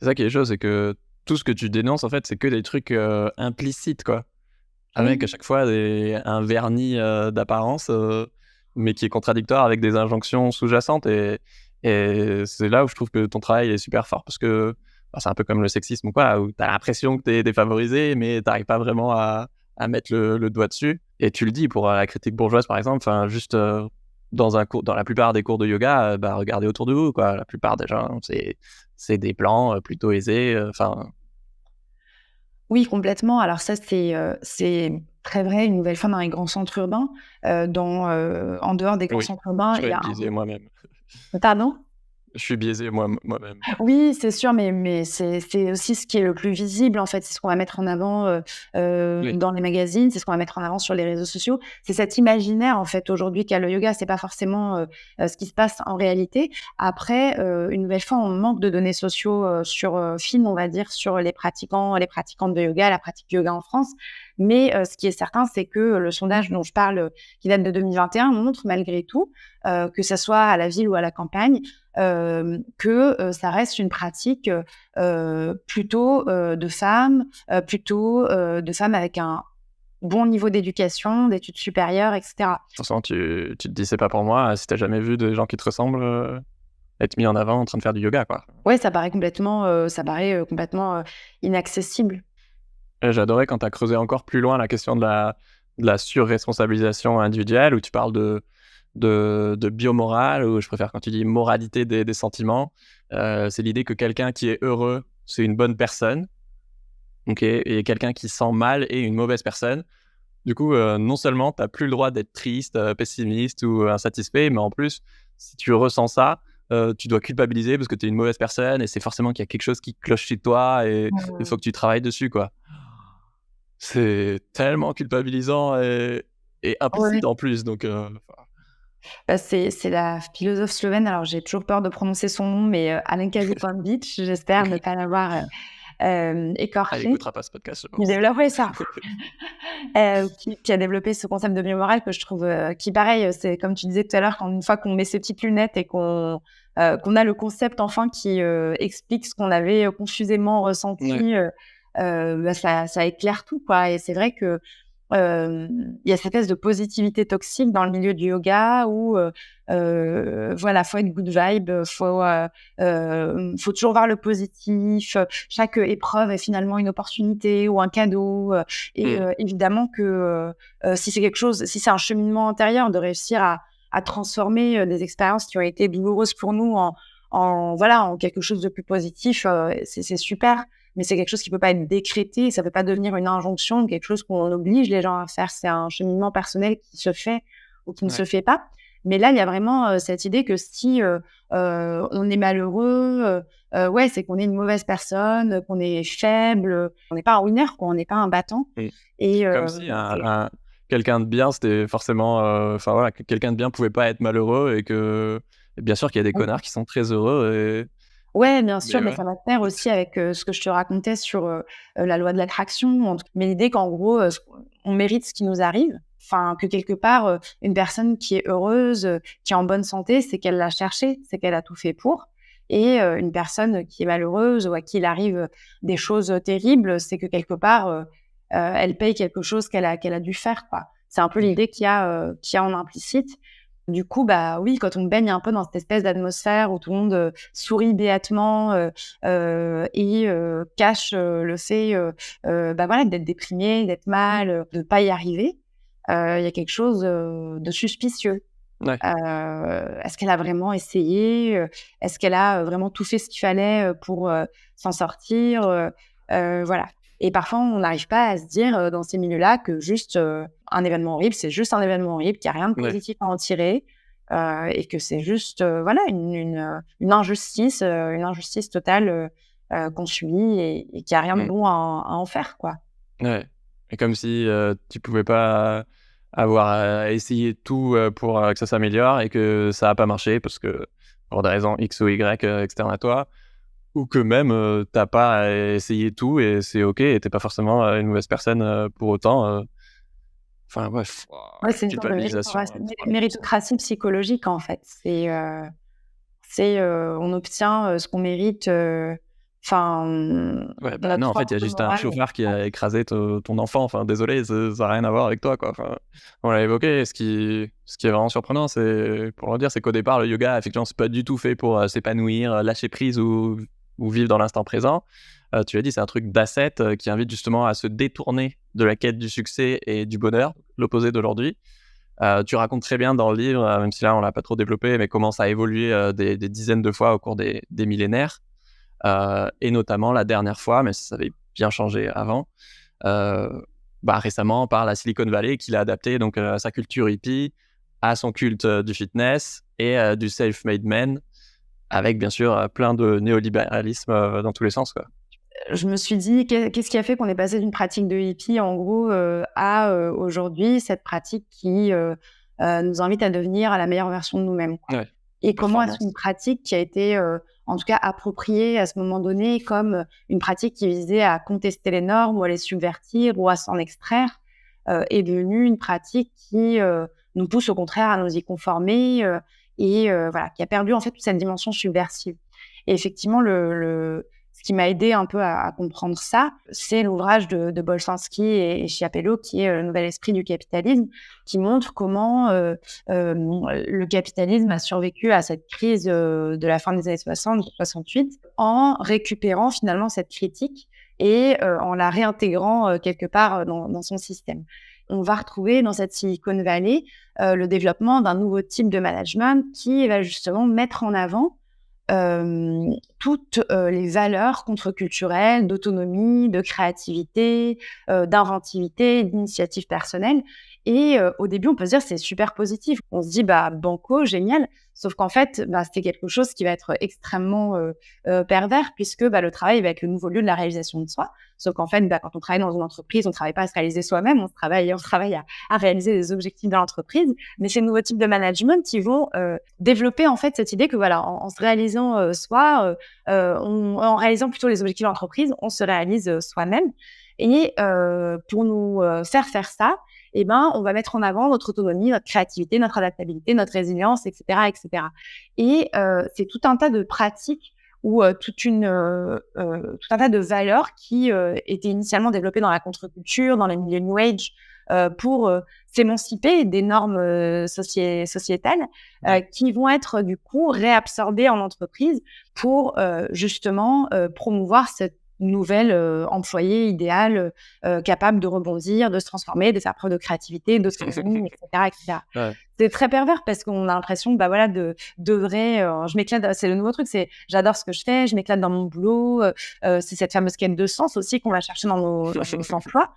S1: C'est ça qui est chaud, c'est que tout ce que tu dénonces, en fait, c'est que des trucs, implicites, quoi. Avec à
S2: Oui.
S1: chaque fois un vernis, d'apparence, mais qui est contradictoire avec des injonctions sous-jacentes, et c'est là où je trouve que ton travail est super fort parce que, c'est un peu comme le sexisme ou quoi, où tu as l'impression que tu es défavorisé, mais tu arrives pas vraiment à mettre le doigt dessus, et tu le dis pour, la critique bourgeoise, par exemple, enfin juste, dans la plupart des cours de yoga, regardez autour de vous, quoi. La plupart des gens, c'est des blancs, plutôt aisés, enfin
S2: Oui, complètement. Alors ça, c'est très vrai, une nouvelle fois dans les grands centres urbains, en dehors des grands
S1: oui,
S2: centres urbains,
S1: je
S2: il
S1: peux
S2: y
S1: être
S2: a
S1: biaisé moi-même.
S2: pardon?
S1: Je suis biaisé moi-même.
S2: Oui, c'est sûr, mais c'est aussi ce qui est le plus visible, en fait. C'est ce qu'on va mettre en avant,
S1: Oui.
S2: dans les magazines, c'est ce qu'on va mettre en avant sur les réseaux sociaux. C'est cet imaginaire, en fait, aujourd'hui qu'a le yoga. C'est pas forcément, ce qui se passe en réalité. Après, une nouvelle fois, on manque de données sociaux, fines, on va dire, sur les pratiquantes de yoga, la pratique du yoga en France. Mais, ce qui est certain, c'est que le sondage dont je parle, qui date de 2021, montre malgré tout, que ça soit à la ville ou à la campagne, que, ça reste une pratique, plutôt, de femmes avec un bon niveau d'éducation, d'études supérieures et cetera.
S1: De toute façon, tu te dis: «C'est pas pour moi», si tu jamais vu des gens qui te ressemblent, être mis en avant en train de faire du yoga, quoi.
S2: Ouais, ça paraît complètement, inaccessible.
S1: J'ai adoré quand tu as creusé encore plus loin la question de la surresponsabilisation individuelle, où tu parles de biomorale, ou je préfère quand tu dis moralité des sentiments. C'est l'idée que quelqu'un qui est heureux, c'est une bonne personne. ok, et quelqu'un qui sent mal est une mauvaise personne. Du coup, non seulement tu n'as plus le droit d'être triste, pessimiste ou insatisfait, mais en plus, si tu ressens ça, tu dois culpabiliser parce que tu es une mauvaise personne et c'est forcément qu'il y a quelque chose qui cloche chez toi et il faut que tu travailles dessus, quoi. C'est tellement culpabilisant et
S2: Ouais.
S1: implicite en plus, donc
S2: Bah, c'est la philosophe slovène, alors j'ai toujours peur de prononcer son nom, mais Alenka Zupanovic, j'espère ne pas l'avoir,
S1: elle
S2: écorché,
S1: écoutera pas ce podcast, je
S2: qui
S1: pense.
S2: développe ouais, ça, qui a développé ce concept de biomoral que je trouve, qui pareil, c'est comme tu disais tout à l'heure, quand une fois qu'on met ses petites lunettes et qu'on a le concept enfin qui, explique ce qu'on avait, confusément
S1: Ouais.
S2: ressenti, bah, ça éclaire tout, quoi et c'est vrai que il y a cette espèce de positivité toxique dans le milieu du yoga où, voilà, faut être good vibe, faut toujours voir le positif, chaque épreuve est finalement une opportunité ou un cadeau, et
S1: Mmh.
S2: évidemment que, si c'est quelque chose si c'est un cheminement intérieur de réussir à transformer, des expériences qui ont été douloureuses pour nous en voilà, en quelque chose de plus positif, c'est super. Mais c'est quelque chose qui peut pas être décrété, ça peut pas devenir une injonction, quelque chose qu'on oblige les gens à faire. C'est un cheminement personnel qui se fait ou qui ne se
S1: Ouais.
S2: fait pas. Mais là, il y a vraiment, cette idée que si, on est malheureux, ouais, c'est qu'on est une mauvaise personne, qu'on est faible, on n'est pas un winner, quoi, on n'est pas un battant
S1: Mmh.
S2: et
S1: Comme si un quelqu'un de bien, c'était forcément, enfin voilà, que quelqu'un de bien pouvait pas être malheureux et que bien sûr qu'il y a des connards qui sont très heureux et
S2: ouais, bien sûr,
S1: mais
S2: mais
S1: ouais.
S2: ça va de pair aussi avec, ce que je te racontais sur, la loi de l'attraction, mais l'idée qu'en gros, on mérite ce qui nous arrive. Enfin, que quelque part, une personne qui est heureuse, qui est en bonne santé, c'est qu'elle l'a cherché, c'est qu'elle a tout fait pour et une personne qui est malheureuse ou à qui il arrive, des choses, terribles, c'est que quelque part, elle paye quelque chose qu'elle a dû faire, quoi. C'est un peu
S1: Mmh.
S2: l'idée qu'il y a en implicite. Du coup, bah, oui, quand on baigne un peu dans cette espèce d'atmosphère où tout le monde, sourit béatement, et cache, le fait, bah, voilà, d'être déprimé, d'être mal, de pas y arriver, il y a quelque chose, de suspicieux.
S1: Ouais.
S2: Est-ce qu'elle a vraiment essayé? Est-ce qu'elle a, vraiment tout fait ce qu'il fallait, pour, s'en sortir? Voilà et parfois on n'arrive pas à se dire, dans ces milieux-là que juste, un événement horrible, c'est juste un événement horrible, qu'il y a rien de
S1: Ouais.
S2: positif à en tirer, et que c'est juste, voilà une injustice totale, qu'on subit et qu'il y a rien de
S1: Mmh.
S2: bon à en faire, quoi.
S1: Ouais et comme si, tu pouvais pas avoir, essayé tout, pour, que ça s'améliore et que ça a pas marché parce que pour des raisons X ou Y, externes à toi ou que même, tu pas essayé tout et c'est OK et tu pas forcément, une mauvaise personne, pour autant, enfin bref,
S2: Ouais,
S1: la
S2: c'est une sorte de
S1: culpabilisation, c'est pas possible.
S2: méritocratie psychologique, en fait. On obtient, ce qu'on mérite, enfin,
S1: Ouais, bah, non,
S2: notre
S1: en fait, il y a
S2: force
S1: juste un
S2: morale.
S1: chauffard qui a écrasé ton enfant. Enfin, désolé, ça a rien à voir avec toi, quoi. Enfin, on l'a évoqué. Ce qui est vraiment surprenant, c'est pour le dire, c'est qu'au départ, le yoga, effectivement, c'est pas du tout fait pour, s'épanouir, lâcher prise ou vivre dans l'instant présent. Tu l'as dit, c'est un truc d'ascète, qui invite justement à se détourner de la quête du succès et du bonheur, l'opposé d'aujourd'hui. Tu racontes très bien dans le livre, même si là, on l'a pas trop développé, mais comment ça a évolué, des dizaines de fois au cours des millénaires. Et notamment la dernière fois, mais ça avait bien changé avant, heu, bah, récemment par la Silicon Valley qui l'a adapté donc, à sa culture hippie, à son culte, du fitness et du self-made man avec bien sûr, plein de néolibéralisme, dans tous les sens, quoi.
S2: Je me suis dit: Qu'est-ce qui a fait qu'on est passé d'une pratique de hippie, en gros, à, aujourd'hui, cette pratique qui, nous invite à devenir la meilleure version de nous-mêmes, quoi?
S1: Ouais,
S2: Et comment est-ce qu'une
S1: performance.
S2: pratique qui a été, en tout cas appropriée à ce moment donné comme, une pratique qui visait à contester les normes ou à les subvertir ou à s'en extraire, est devenue une pratique qui, nous pousse au contraire à nous y conformer, et voilà, qui a perdu en fait toute cette dimension subversive. Et effectivement ce qui m'a aidé un peu à comprendre ça, c'est l'ouvrage de Boltanski et Chiapello qui est, «Le nouvel esprit du capitalisme», qui montre comment, le capitalisme a survécu à cette crise, de la fin des années 60-68 en récupérant finalement cette critique et en la réintégrant, quelque part, dans son système. On va retrouver dans cette Silicon Valley, le développement d'un nouveau type de management qui va justement mettre en avant, toutes les valeurs contre-culturelles d'autonomie, de créativité, d'inventivité, d'initiative personnelle. Et au début, on peut se dire c'est super positif. On se dit bah banco, génial. Sauf qu'en fait, bah, c'est quelque chose qui va être extrêmement pervers puisque bah, le travail va être le nouveau lieu de la réalisation de soi. Sauf qu'en fait, bah, quand on travaille dans une entreprise, on ne travaille pas à se réaliser soi-même, on travaille à réaliser les objectifs de l'entreprise. Mais ces nouveaux types de management qui vont développer en fait cette idée que voilà, en se réalisant soi, en réalisant plutôt les objectifs de l'entreprise, on se réalise soi-même. Et pour nous faire ça, eh ben, on va mettre en avant notre autonomie, notre créativité, notre adaptabilité, notre résilience, etc., etc. Et c'est tout un tas de pratiques ou tout un tas de valeurs qui étaient initialement développées dans la contre-culture, dans les milieux New Age, pour s'émanciper des normes sociétales, qui vont être du coup réabsorbées en entreprise pour justement promouvoir cette nouvelle employée idéale, capable de rebondir, de se transformer, de faire preuve de créativité, d'autonomie, etc., etc.
S1: Ouais.
S2: C'est très pervers parce qu'on a l'impression, bah voilà, de vrai, je m'éclate. C'est le nouveau truc, c'est j'adore ce que je fais, je m'éclate dans mon boulot. C'est cette fameuse quête de sens aussi qu'on va chercher dans nos emplois.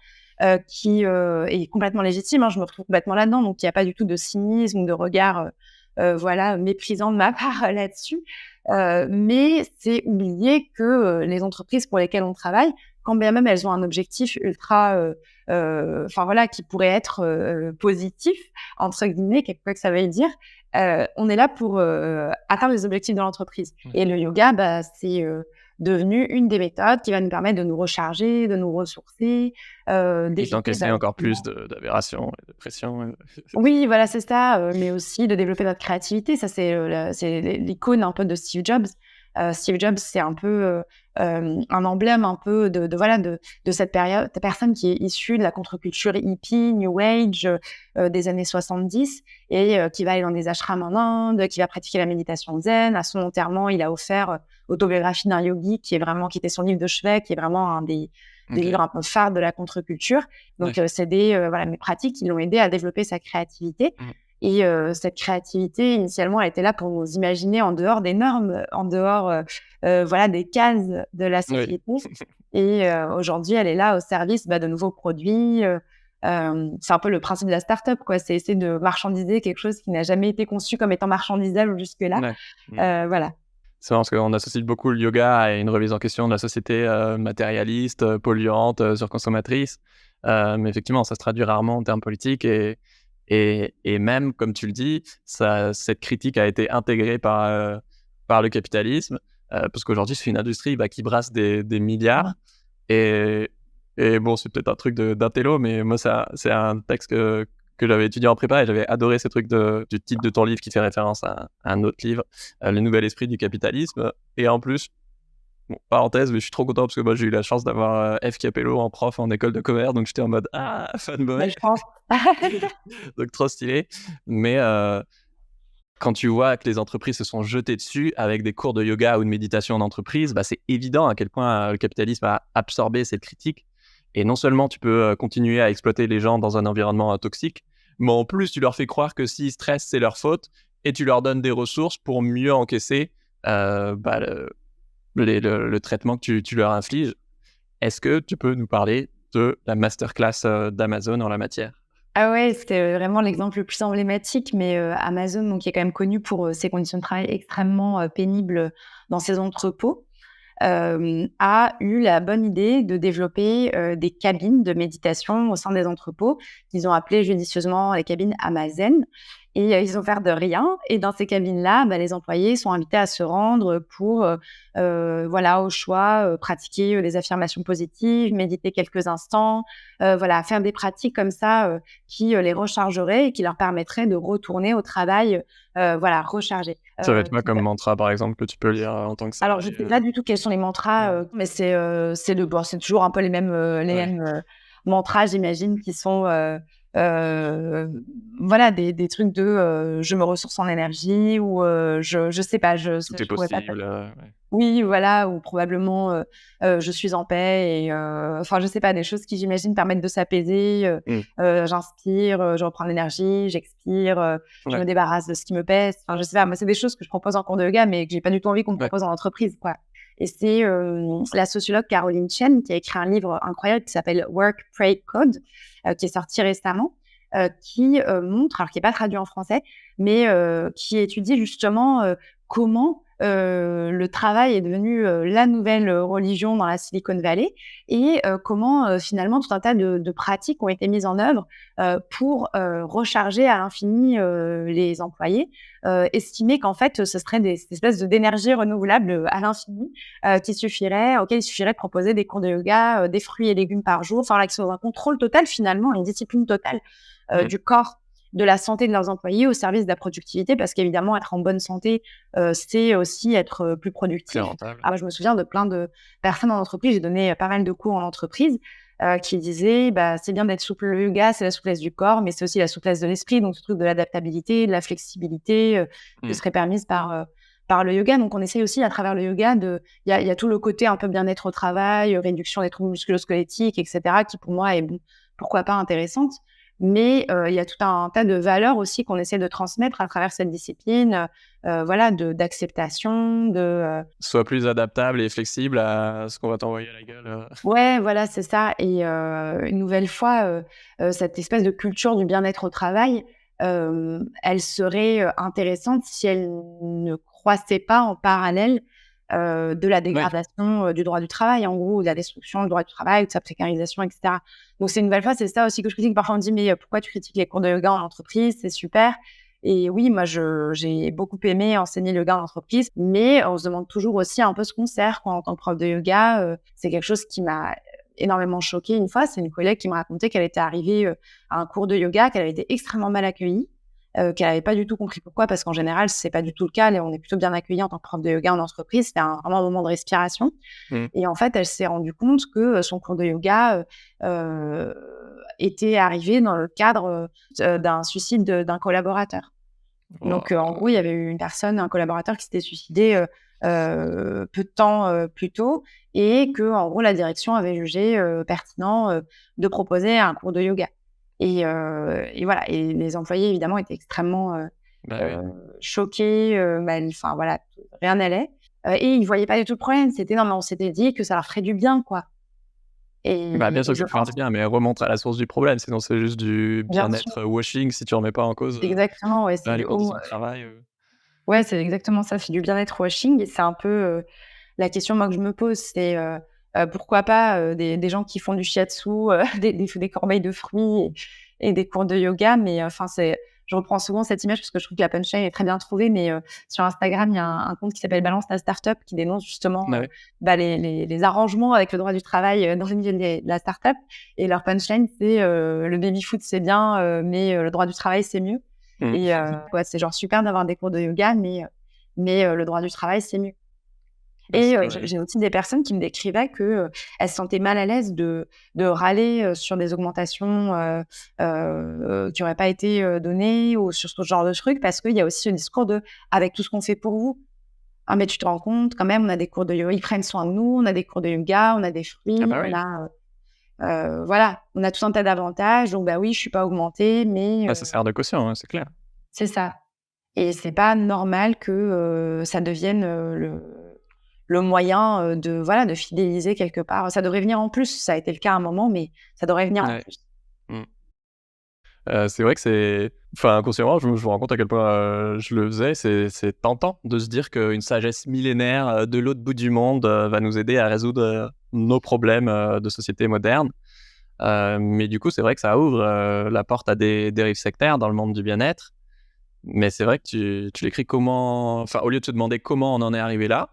S2: Qui est complètement légitime. Hein, je me retrouve complètement là-dedans, donc il n'y a pas du tout de cynisme ou de regard voilà, méprisant de ma part là-dessus. Mais c'est oublier que les entreprises pour lesquelles on travaille, quand bien même elles ont un objectif ultra, enfin voilà, qui pourrait être positif, entre guillemets, quoi que ça veuille dire, on est là pour atteindre les objectifs de l'entreprise. Et le yoga, bah, c'est devenu une des méthodes qui va nous permettre de nous recharger, de nous ressourcer.
S1: Et d'encaisser encore plus d'aberrations et de pression.
S2: Oui, voilà, c'est ça, mais aussi de développer notre créativité. Ça, c'est l'icône un peu de Steve Jobs. Steve Jobs, c'est un peu un emblème un peu de cette personne qui est issue de la contre-culture hippie, New Age, des années 70 et qui va aller dans des ashrams en Inde, qui va pratiquer la méditation zen. À son enterrement, il a offert Autobiographie d'un yogi, qui était son livre de chevet, qui est vraiment un des livres un peu phares de la contre-culture. Donc, c'est voilà, mes pratiques qui l'ont aidé à développer sa créativité. Et cette créativité, initialement, elle était là pour nous imaginer en dehors des normes, en dehors voilà, des cases de la société. Oui. Et aujourd'hui, elle est là au service de nouveaux produits. C'est un peu le principe de la start-up, quoi. C'est essayer de marchandiser quelque chose qui n'a jamais été conçu comme étant marchandisable jusque-là. Voilà.
S1: C'est marrant parce qu'on associe beaucoup le yoga à une remise en question de la société matérialiste, polluante, surconsommatrice. Mais effectivement, ça se traduit rarement en termes politiques et même, comme tu le dis, cette critique a été intégrée par le capitalisme parce qu'aujourd'hui, c'est une industrie qui brasse des milliards. Et bon, c'est peut-être un truc d'intello, mais moi, c'est un texte que j'avais étudié en prépa et j'avais adoré ce truc du titre de ton livre qui fait référence à un autre livre, Le Nouvel Esprit du Capitalisme. Et en plus, bon, parenthèse, mais je suis trop content parce que moi, j'ai eu la chance d'avoir F. Capello en prof en école de commerce, donc j'étais en mode « Ah, fanboy !»
S2: Je pense.
S1: Donc trop stylé. Mais quand tu vois que les entreprises se sont jetées dessus avec des cours de yoga ou de méditation en entreprise, c'est évident à quel point le capitalisme a absorbé cette critique. Et non seulement tu peux continuer à exploiter les gens dans un environnement toxique, mais en plus tu leur fais croire que s'ils stressent, c'est leur faute, et tu leur donnes des ressources pour mieux encaisser le traitement que tu leur infliges. Est-ce que tu peux nous parler de la masterclass d'Amazon en la matière ?
S2: Ah ouais, c'était vraiment l'exemple le plus emblématique, mais Amazon, donc, qui est quand même connu pour ses conditions de travail extrêmement pénibles dans ses entrepôts, a eu la bonne idée de développer des cabines de méditation au sein des entrepôts qu'ils ont appelées judicieusement les cabines Amazen. Et ils ont fait de rien. Et dans ces cabines-là, les employés sont invités à se rendre pour, voilà, au choix, pratiquer des affirmations positives, méditer quelques instants, voilà, faire des pratiques comme ça qui les rechargeraient et qui leur permettraient de retourner au travail, voilà, rechargés.
S1: Ça va être quoi comme mantra, par exemple, que tu peux lire en tant que ça?
S2: Alors, je ne sais pas du tout quels sont les mantras, mais c'est toujours un peu les mêmes mantras, j'imagine, qui sont euh, voilà, des trucs de je me ressource en énergie ou je sais pas,
S1: Tout est
S2: je pourrais pas.
S1: possible. Ouais.
S2: Oui, voilà, ou probablement, je suis en paix et enfin, je sais pas, des choses qui, j'imagine, permettent de s'apaiser,
S1: Mm.
S2: j'inspire, je reprends l'énergie, j'expire, je me
S1: Ouais.
S2: débarrasse de ce qui me pèse. Enfin, je sais pas, moi, c'est des choses que je propose en cours de yoga, mais que j'ai pas du tout envie qu'on me
S1: Ouais.
S2: propose en entreprise, quoi. Et c'est la sociologue Caroline Chen qui a écrit un livre incroyable qui s'appelle Work, Pray, Code, qui est sorti récemment, qui montre, alors qui n'est pas traduit en français, mais qui étudie justement comment le travail est devenu la nouvelle religion dans la Silicon Valley et comment finalement tout un tas de pratiques ont été mises en œuvre pour recharger à l'infini les employés, estimer qu'en fait ce serait des espèces d'énergie renouvelable à l'infini auquel il suffirait de proposer des cours de yoga, des fruits et légumes par jour, enfin là, qui sont un contrôle total finalement, une discipline totale
S1: Mm.
S2: du corps, de la santé de leurs employés au service de la productivité, parce qu'évidemment, être en bonne santé, c'est aussi être plus
S1: Très
S2: productif.
S1: rentable.
S2: Moi, je me souviens de plein de personnes en entreprise, j'ai donné pas mal de cours en entreprise, qui disaient, bah, c'est bien d'être souple, le yoga, c'est la souplesse du corps, mais c'est aussi la souplesse de l'esprit, donc ce truc de l'adaptabilité, de la flexibilité, qui
S1: Mm.
S2: serait permise par le yoga. Donc, on essaye aussi, à travers le yoga, il y a tout le côté un peu bien-être au travail, réduction des troubles musculo-squelettiques, etc., qui pour moi est, bon, pourquoi pas intéressante. Mais il y a tout un tas de valeurs aussi qu'on essaie de transmettre à travers cette discipline, voilà, d'acceptation,
S1: Sois plus adaptable et flexible à ce qu'on va t'envoyer à la gueule.
S2: ouais, voilà, c'est ça. Et une nouvelle fois, cette espèce de culture du bien-être au travail, elle serait intéressante si elle ne croissait pas en parallèle de la
S1: Ouais.
S2: dégradation du droit du travail, en gros, de la destruction du droit du travail, de sa précarisation, etc. Donc, c'est une nouvelle fois, c'est ça aussi que je critique. Parfois, on me dit, mais pourquoi tu critiques les cours de yoga en entreprise? C'est super. Et oui, moi, j'ai beaucoup aimé enseigner le yoga en entreprise, mais on se demande toujours aussi un peu ce qu'on sert, quoi, en tant que prof de yoga. C'est quelque chose qui m'a énormément choquée une fois. C'est une collègue qui me racontait qu'elle était arrivée à un cours de yoga, qu'elle avait été extrêmement mal accueillie, qu'elle n'avait pas du tout compris pourquoi, parce qu'en général, c'est pas du tout le cas. On est plutôt bien accueillis en tant que prof de yoga en entreprise. C'était vraiment un moment de respiration.
S1: Mm.
S2: Et en fait, elle s'est rendue compte que son cours de yoga était arrivé dans le cadre d'un suicide d'un collaborateur. Donc, en gros, il y avait eu un collaborateur qui s'était suicidé peu de temps plus tôt, et que, en gros, la direction avait jugé pertinent de proposer un cours de yoga. Et voilà. Et les employés, évidemment, étaient extrêmement
S1: Bah oui.
S2: choqués. Enfin, voilà, rien n'allait. Et ils voyaient pas du tout le problème. C'était non, mais on s'était dit que ça leur ferait du bien, quoi.
S1: Bah, bien sûr
S2: Et
S1: que
S2: je
S1: ça peut faire
S2: pense,
S1: du bien, mais remonte à la source du problème, sinon c'est juste du
S2: bien sûr,
S1: bien-être washing si tu remets pas en cause,
S2: exactement, ouais, c'est
S1: bah, les
S2: du home.
S1: conditions de travail.
S2: Ouais, c'est exactement ça, c'est du bien-être washing. Et c'est un peu la question, moi, que je me pose, c'est pourquoi pas des gens qui font du shiatsu, des corbeilles de fruits et des cours de yoga. Mais enfin, je reprends souvent cette image parce que je trouve que la punchline est très bien trouvée. Mais sur Instagram, il y a un compte qui s'appelle Balance ta startup qui dénonce justement
S1: Ah ouais.
S2: bah, les arrangements avec le droit du travail dans le milieu de la startup. Et leur punchline, c'est le baby-foot, c'est bien, mais le droit du travail, c'est mieux.
S1: Mmh.
S2: Et ouais, c'est genre super d'avoir des cours de yoga, mais le droit du travail, c'est mieux.
S1: Bah,
S2: Et
S1: c'est ouais.
S2: j'ai aussi des personnes qui me décrivaient que, elles se sentaient mal à l'aise de râler sur des augmentations qui n'auraient pas été données, ou sur ce genre de trucs, parce qu'il y a aussi ce discours de: «Avec tout ce qu'on fait pour vous, ah mais tu te rends compte quand même, on a des cours de yoga, ils prennent soin de nous, on a des cours de yoga, on a des
S1: Ah
S2: fruits,
S1: bah
S2: on
S1: oui.
S2: a, voilà, on a tout un tas d'avantages, donc bah oui, je suis pas augmentée, mais
S1: Bah, ça sert de caution, hein, c'est clair.
S2: c'est ça». Et c'est pas normal que ça devienne le moyen de, voilà, de fidéliser quelque part. Ça devrait venir en plus. Ça a été le cas à un moment, mais ça devrait venir en
S1: Ouais.
S2: plus.
S1: Mmh. C'est vrai que c'est enfin, inconsciemment, je me rends compte à quel point, je le faisais. C'est tentant de se dire qu'une sagesse millénaire, de l'autre bout du monde, va nous aider à résoudre, nos problèmes, de société moderne. Mais du coup, c'est vrai que ça ouvre, la porte à des dérives sectaires dans le monde du bien-être. Mais c'est vrai que tu l'écris comment enfin, au lieu de se demander comment on en est arrivé là,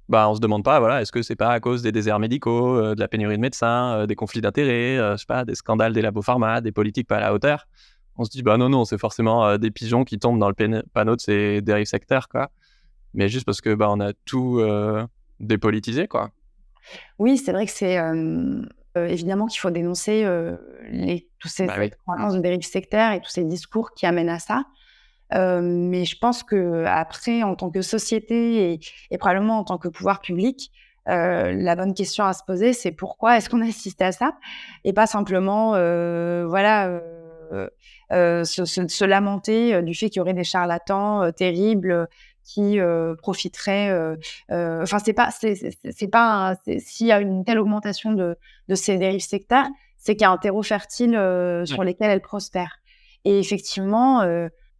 S1: bah, on se demande pas, voilà, est-ce que c'est pas à cause des déserts médicaux, de la pénurie de médecins, des conflits d'intérêts, je sais pas, des scandales des labos pharma, des politiques pas à la hauteur? On se dit: «Bah, non, non, c'est forcément, des pigeons qui tombent dans le panneau de ces dérives sectaires, quoi». Mais juste parce que, bah, on a tout, dépolitisé, quoi.
S2: Oui, c'est vrai que Évidemment qu'il faut dénoncer tous ces
S1: Bah oui.
S2: cette croyance de dérive sectaire et tous ces discours qui amènent à ça. Mais je pense qu'après, en tant que société et probablement en tant que pouvoir public, la bonne question à se poser, c'est pourquoi est-ce qu'on a assisté à ça? Et pas simplement, se lamenter, du fait qu'il y aurait des charlatans, terribles, qui, profiteraient, enfin c'est pas s'il y a une telle augmentation de ces dérives sectaires, c'est qu'il y a un terreau fertile,
S1: Ouais.
S2: sur lesquels elles prospèrent. Et effectivement,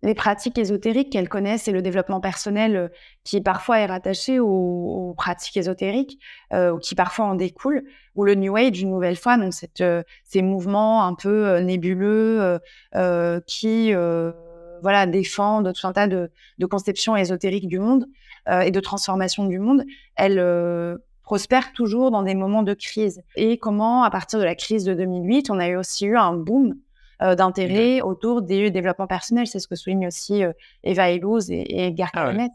S2: les pratiques ésotériques qu'elles connaissent et le développement personnel, qui parfois est rattaché aux pratiques ésotériques, ou qui parfois en découlent, ou le New Age une nouvelle fois, donc ces mouvements un peu, nébuleux, qui, voilà, défendent tout un tas de conceptions ésotériques du monde, et de transformation du monde. Elles, prospèrent toujours dans des moments de crise. Et comment, à partir de la crise de 2008, on a aussi eu un boom
S1: OK.
S2: d'intérêt autour des développements personnels. C'est ce que souligne aussi Eva Illouz et Edgar
S1: Ah ouais.
S2: Caronet.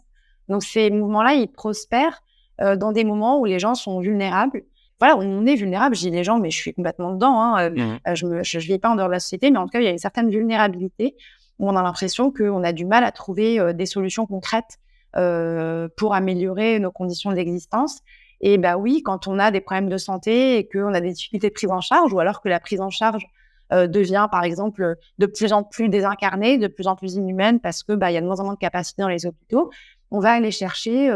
S2: Donc ces mouvements-là, ils prospèrent dans des moments où les gens sont vulnérables. Voilà, on est vulnérable. Je dis les gens, mais je suis complètement dedans. Hein.
S1: Mmh.
S2: Je vis pas en dehors de la société, mais en tout cas, il y a une certaine vulnérabilité où on a l'impression qu'on a du mal à trouver des solutions concrètes pour améliorer nos conditions d'existence. Et bah oui, quand on a des problèmes de santé et qu'on a des difficultés de prise en charge, ou alors que la prise en charge devient, par exemple, de plus en plus désincarnée, de plus en plus inhumaine, parce que, bah, il y a de moins en moins de capacités dans les hôpitaux, on va aller chercher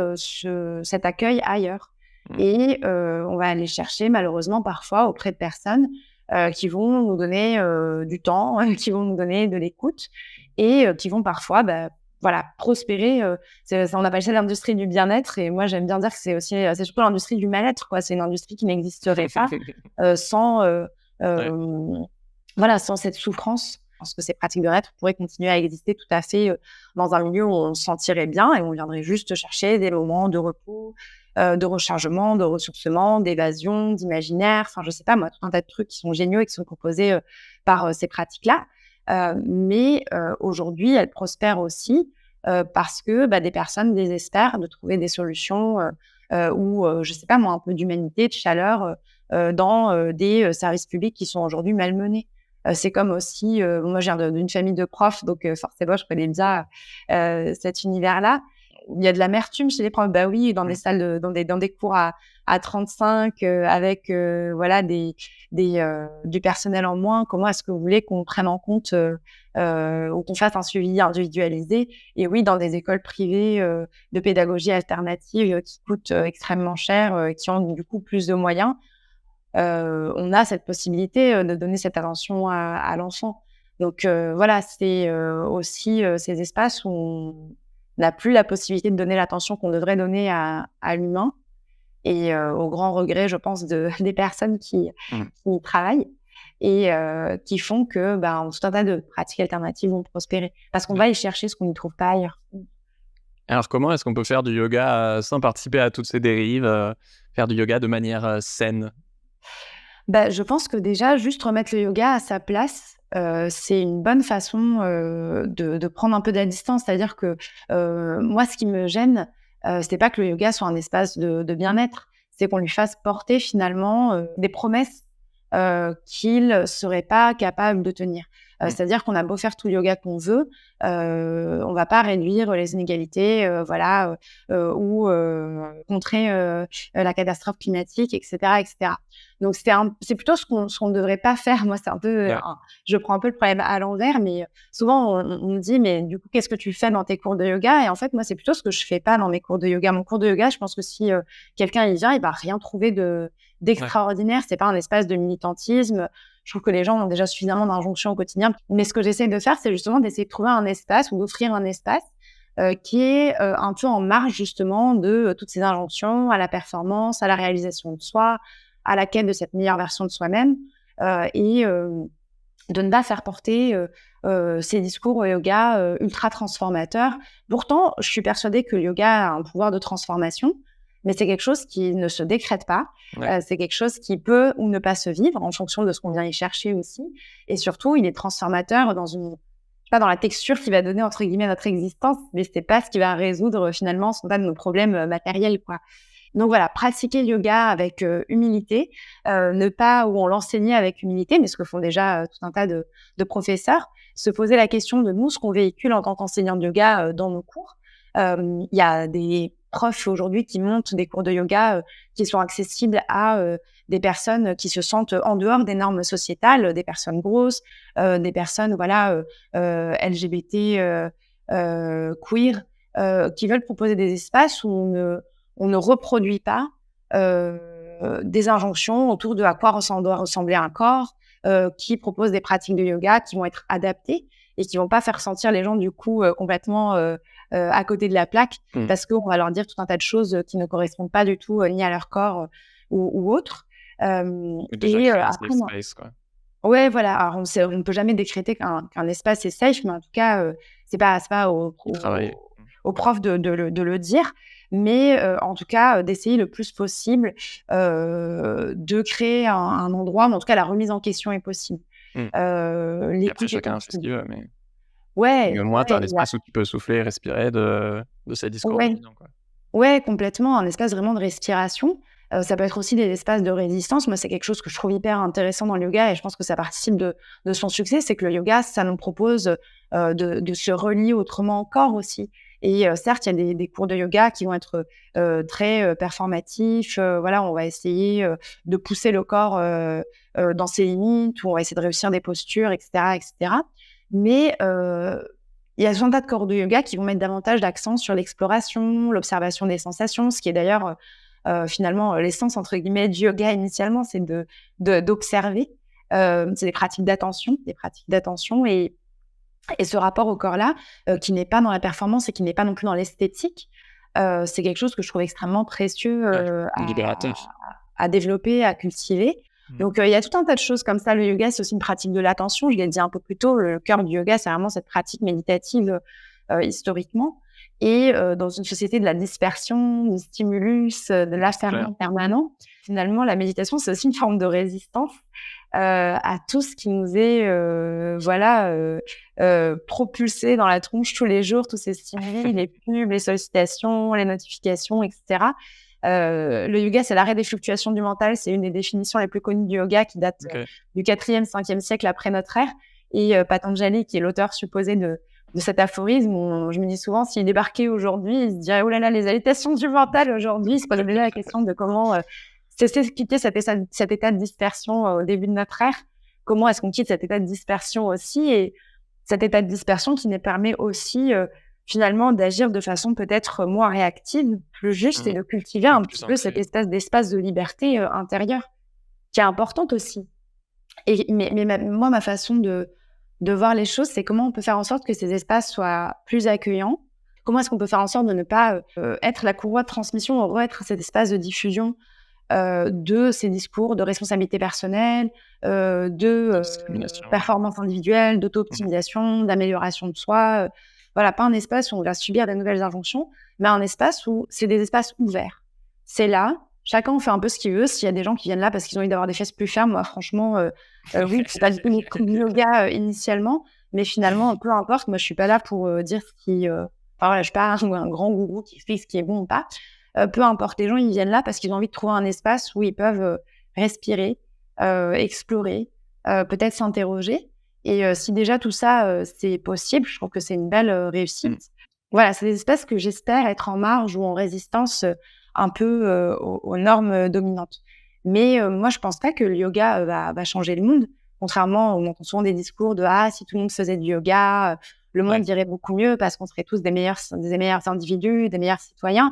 S2: cet accueil ailleurs.
S1: Mmh.
S2: Et on va aller chercher, malheureusement, parfois auprès de personnes qui vont nous donner du temps, qui vont nous donner de l'écoute et qui vont parfois, bah, voilà, prospérer. On appelle ça l'industrie du bien-être, et moi, j'aime bien dire que c'est aussi, c'est surtout l'industrie du mal-être, quoi. C'est une industrie qui n'existerait pas sans
S1: Ouais.
S2: voilà, sans cette souffrance. Je pense que ces pratiques de bien-être pourraient continuer à exister tout à fait dans un milieu où on se sentirait bien et on viendrait juste chercher des moments de repos, de rechargement, de ressourcement, d'évasion, d'imaginaire. Enfin, je sais pas moi, tout un tas de trucs qui sont géniaux et qui sont proposés par ces pratiques-là. Mais aujourd'hui, elles prospèrent aussi parce que bah, des personnes désespèrent de trouver des solutions ou, je sais pas moi, un peu d'humanité, de chaleur dans des services publics qui sont aujourd'hui malmenés. C'est comme aussi, moi, je viens d'une famille de profs, donc forcément, je connais bien cet univers-là. Il y a de l'amertume chez les profs. Bah oui, dans des
S1: Mmh.
S2: salles dans des cours à 35 avec voilà du personnel en moins. Comment est-ce que vous voulez qu'on prenne en compte ou qu'on fasse un suivi individualisé? Et oui, dans des écoles privées de pédagogie alternative qui coûtent extrêmement cher, qui ont du coup plus de moyens, on a cette possibilité de donner cette attention à l'enfant. Donc voilà, c'est aussi ces espaces où on n'a plus la possibilité de donner l'attention qu'on devrait donner à l'humain, et au grand regret, je pense, des personnes
S1: Mmh.
S2: qui y travaillent, et qui font que, ben, tout un tas de pratiques alternatives vont prospérer parce qu'on
S1: Ouais.
S2: va y chercher ce qu'on n'y trouve pas ailleurs.
S1: Alors comment est-ce qu'on peut faire du yoga, sans participer à toutes ces dérives, faire du yoga de manière, saine?
S2: Bah, je pense que déjà, juste remettre le yoga à sa place, c'est une bonne façon, de prendre un peu de la distance. C'est-à-dire que, moi, ce qui me gêne, c'est pas que le yoga soit un espace de bien-être, c'est qu'on lui fasse porter finalement, des promesses, qu'il serait pas capable de tenir.
S1: Mmh.
S2: C'est-à-dire qu'on a beau faire tout le yoga qu'on veut, on va pas réduire les inégalités, voilà, ou contrer, la catastrophe climatique et cetera et cetera. Donc c'est plutôt ce qu'on ne devrait pas faire. Moi, c'est un peu,
S1: Ouais.
S2: je prends un peu le problème à l'envers, mais souvent on me dit: «Mais du coup, qu'est-ce que tu fais dans tes cours de yoga?» Et en fait, moi, c'est plutôt ce que je fais pas dans mes cours de yoga. Mon cours de yoga, je pense que si, quelqu'un y vient, il va rien trouver
S1: Ouais.
S2: d'extraordinaire. C'est pas un espace de militantisme. Je trouve que les gens ont déjà suffisamment d'injonctions au quotidien. Mais ce que j'essaie de faire, c'est justement d'essayer de trouver un espace ou d'offrir un espace qui est un peu en marge justement de toutes ces injonctions à la performance, à la réalisation de soi, à la quête de cette meilleure version de soi-même, et de ne pas faire porter ces discours au yoga ultra transformateurs. Pourtant, je suis persuadée que le yoga a un pouvoir de transformation, mais c'est quelque chose qui ne se décrète pas.
S1: Ouais.
S2: C'est quelque chose qui peut ou ne pas se vivre en fonction de ce qu'on vient y chercher aussi. Et surtout, il est transformateur pas dans la texture qui va donner entre guillemets notre existence, mais c'est pas ce qui va résoudre finalement ce qu'on a de nos problèmes matériels, quoi. Donc voilà, pratiquer le yoga avec humilité, ne pas ou on l'enseignait avec humilité, mais ce que font déjà tout un tas de professeurs, se poser la question de nous, ce qu'on véhicule en tant qu'enseignant de yoga dans nos cours. Il y a des profs aujourd'hui qui montent des cours de yoga qui sont accessibles à des personnes qui se sentent en dehors des normes sociétales, des personnes grosses, des personnes LGBT, queer, qui veulent proposer des espaces où on ne reproduit pas des injonctions autour de à quoi doit ressembler un corps, qui proposent des pratiques de yoga qui vont être adaptées et qui vont pas faire sentir les gens du coup complètement à côté de la plaque parce qu'on va leur dire tout un tas de choses qui ne correspondent pas du tout ni à leur corps ou autre.
S1: Ou déjà créer un safe space, quoi.
S2: Ouais, voilà. Alors on ne peut jamais décréter qu'un espace est safe, mais en tout cas, c'est pas
S1: Y travailler.
S2: au prof de le dire. Mais en tout cas, d'essayer le plus possible de créer un endroit, mais en tout cas, la remise en question est possible.
S1: Et
S2: L'écoute
S1: après,
S2: est
S1: chacun fait ce
S2: possible.
S1: qu'il veut, mais
S2: Ouais,
S1: au moins, tu as
S2: ouais,
S1: un espace où tu peux souffler et respirer de ces discours
S2: ouais.
S1: dominants, quoi.
S2: Ouais, complètement, un espace vraiment de respiration. Ça peut être aussi des espaces de résistance. Moi, c'est quelque chose que je trouve hyper intéressant dans le yoga et je pense que ça participe de son succès, c'est que le yoga, ça nous propose, de se relier autrement au corps aussi et certes, il y a des cours de yoga qui vont être, très, performatifs, voilà, on va essayer, de pousser le corps, dans ses limites, ou on va essayer de réussir des postures et cetera. Mais il y a tout un tas de cours de yoga qui vont mettre davantage d'accent sur l'exploration, l'observation des sensations, ce qui est d'ailleurs, finalement, «l'essence» entre guillemets du yoga initialement, c'est d'observer. C'est des pratiques d'attention et ce rapport au corps-là, qui n'est pas dans la performance et qui n'est pas non plus dans l'esthétique, c'est quelque chose que je trouve extrêmement précieux,
S1: Ouais, libérateur.
S2: à développer, à cultiver. Donc, il y a tout un tas de choses comme ça. Le yoga, c'est aussi une pratique de l'attention. Je l'ai dit un peu plus tôt, le cœur du yoga, c'est vraiment cette pratique méditative, historiquement. Et dans une société de la dispersion, du stimulus, de l'affairement permanent, finalement, la méditation, c'est aussi une forme de résistance à tout ce qui nous est, propulsé dans la tronche tous les jours, tous ces stimuli, les pubs, les sollicitations, les notifications, etc. Le yoga, c'est l'arrêt des fluctuations du mental. C'est une des définitions les plus connues du yoga qui date du 4e, 5e siècle après notre ère. Et Patanjali, qui est l'auteur supposé de cet aphorisme, je me dis souvent, s'il débarquait aujourd'hui, il se dirait « Oh là là, les hallucinations du mental aujourd'hui », il se pose déjà la question de comment cesser de quitter cet état de dispersion au début de notre ère. Comment est-ce qu'on quitte cet état de dispersion aussi, et cet état de dispersion qui nous permet aussi finalement d'agir de façon peut-être moins réactive, plus juste, et de cultiver un petit peu cette espèce d'espace de liberté intérieure qui est importante aussi. Moi, ma façon de voir les choses, c'est comment on peut faire en sorte que ces espaces soient plus accueillants. Comment est-ce qu'on peut faire en sorte de ne pas être la courroie de transmission, ou être cet espace de diffusion de ces discours de responsabilité personnelle, de performance individuelle, d'auto-optimisation, d'amélioration de soi. Voilà, pas un espace où on va subir des nouvelles injonctions, mais un espace où c'est des espaces ouverts. C'est là, chacun fait un peu ce qu'il veut. S'il y a des gens qui viennent là parce qu'ils ont envie d'avoir des fesses plus fermes, moi, franchement, oui, c'est pas du tout le yoga initialement, mais finalement, peu importe. Moi, je suis pas là pour dire ce qui... Enfin, voilà, je suis pas un grand gourou qui explique ce qui est bon ou pas. Peu importe, les gens, ils viennent là parce qu'ils ont envie de trouver un espace où ils peuvent respirer, explorer, peut-être s'interroger. Et si déjà tout ça, c'est possible, je trouve que c'est une belle réussite. Voilà, c'est des espaces que j'espère être en marge ou en résistance un peu aux normes dominantes. Mais moi, je pense pas que le yoga va changer le monde. Contrairement, on entend souvent des discours de « Ah, si tout le monde faisait du yoga, le monde irait beaucoup mieux parce qu'on serait tous des meilleurs individus, des meilleurs citoyens ».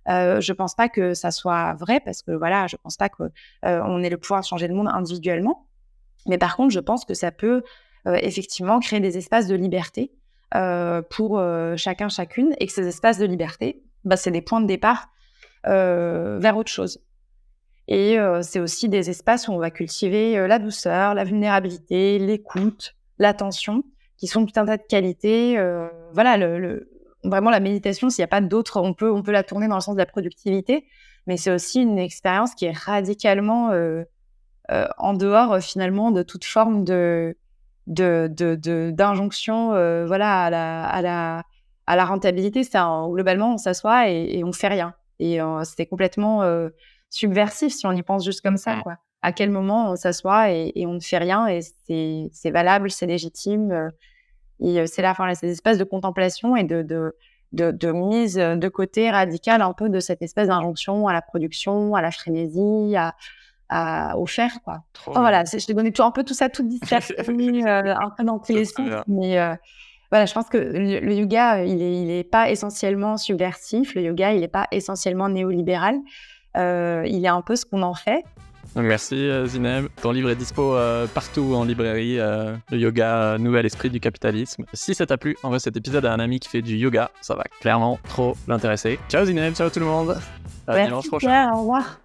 S2: Je pense pas que ça soit vrai parce que voilà, je pense pas que on ait le pouvoir de changer le monde individuellement. Mais par contre, je pense que ça peut effectivement créer des espaces de liberté pour chacun, chacune, et que ces espaces de liberté, c'est des points de départ vers autre chose. Et c'est aussi des espaces où on va cultiver la douceur, la vulnérabilité, l'écoute, l'attention, qui sont tout un tas de qualités. Voilà, vraiment la méditation, s'il n'y a pas d'autre, on peut la tourner dans le sens de la productivité, mais c'est aussi une expérience qui est radicalement en dehors finalement de toute forme d'injonction voilà, à la rentabilité. Globalement, on s'assoit et on fait rien. Et c'était complètement subversif si on y pense juste comme ça, quoi. À quel moment on s'assoit et on ne fait rien et c'est valable, c'est légitime. Et c'est là, enfin, ces espaces de contemplation et de mise de côté radicale un peu de cette espèce d'injonction à la production, à la frénésie, au faire, quoi. Enfin, voilà, je t'ai donné un peu tout ça, toute dispersé, un peu dans tous les sens. Mais voilà, je pense que le yoga, il est pas essentiellement subversif. Le yoga, il est pas essentiellement néolibéral. Il est un peu ce qu'on en fait.
S1: Merci Zineb. Ton livre est dispo partout en librairie, le yoga, nouvel esprit du capitalisme. Si ça t'a plu, envoie cet épisode à un ami qui fait du yoga, ça va clairement trop l'intéresser. Ciao Zineb, ciao tout le monde. À dimanche prochain.
S2: Au revoir.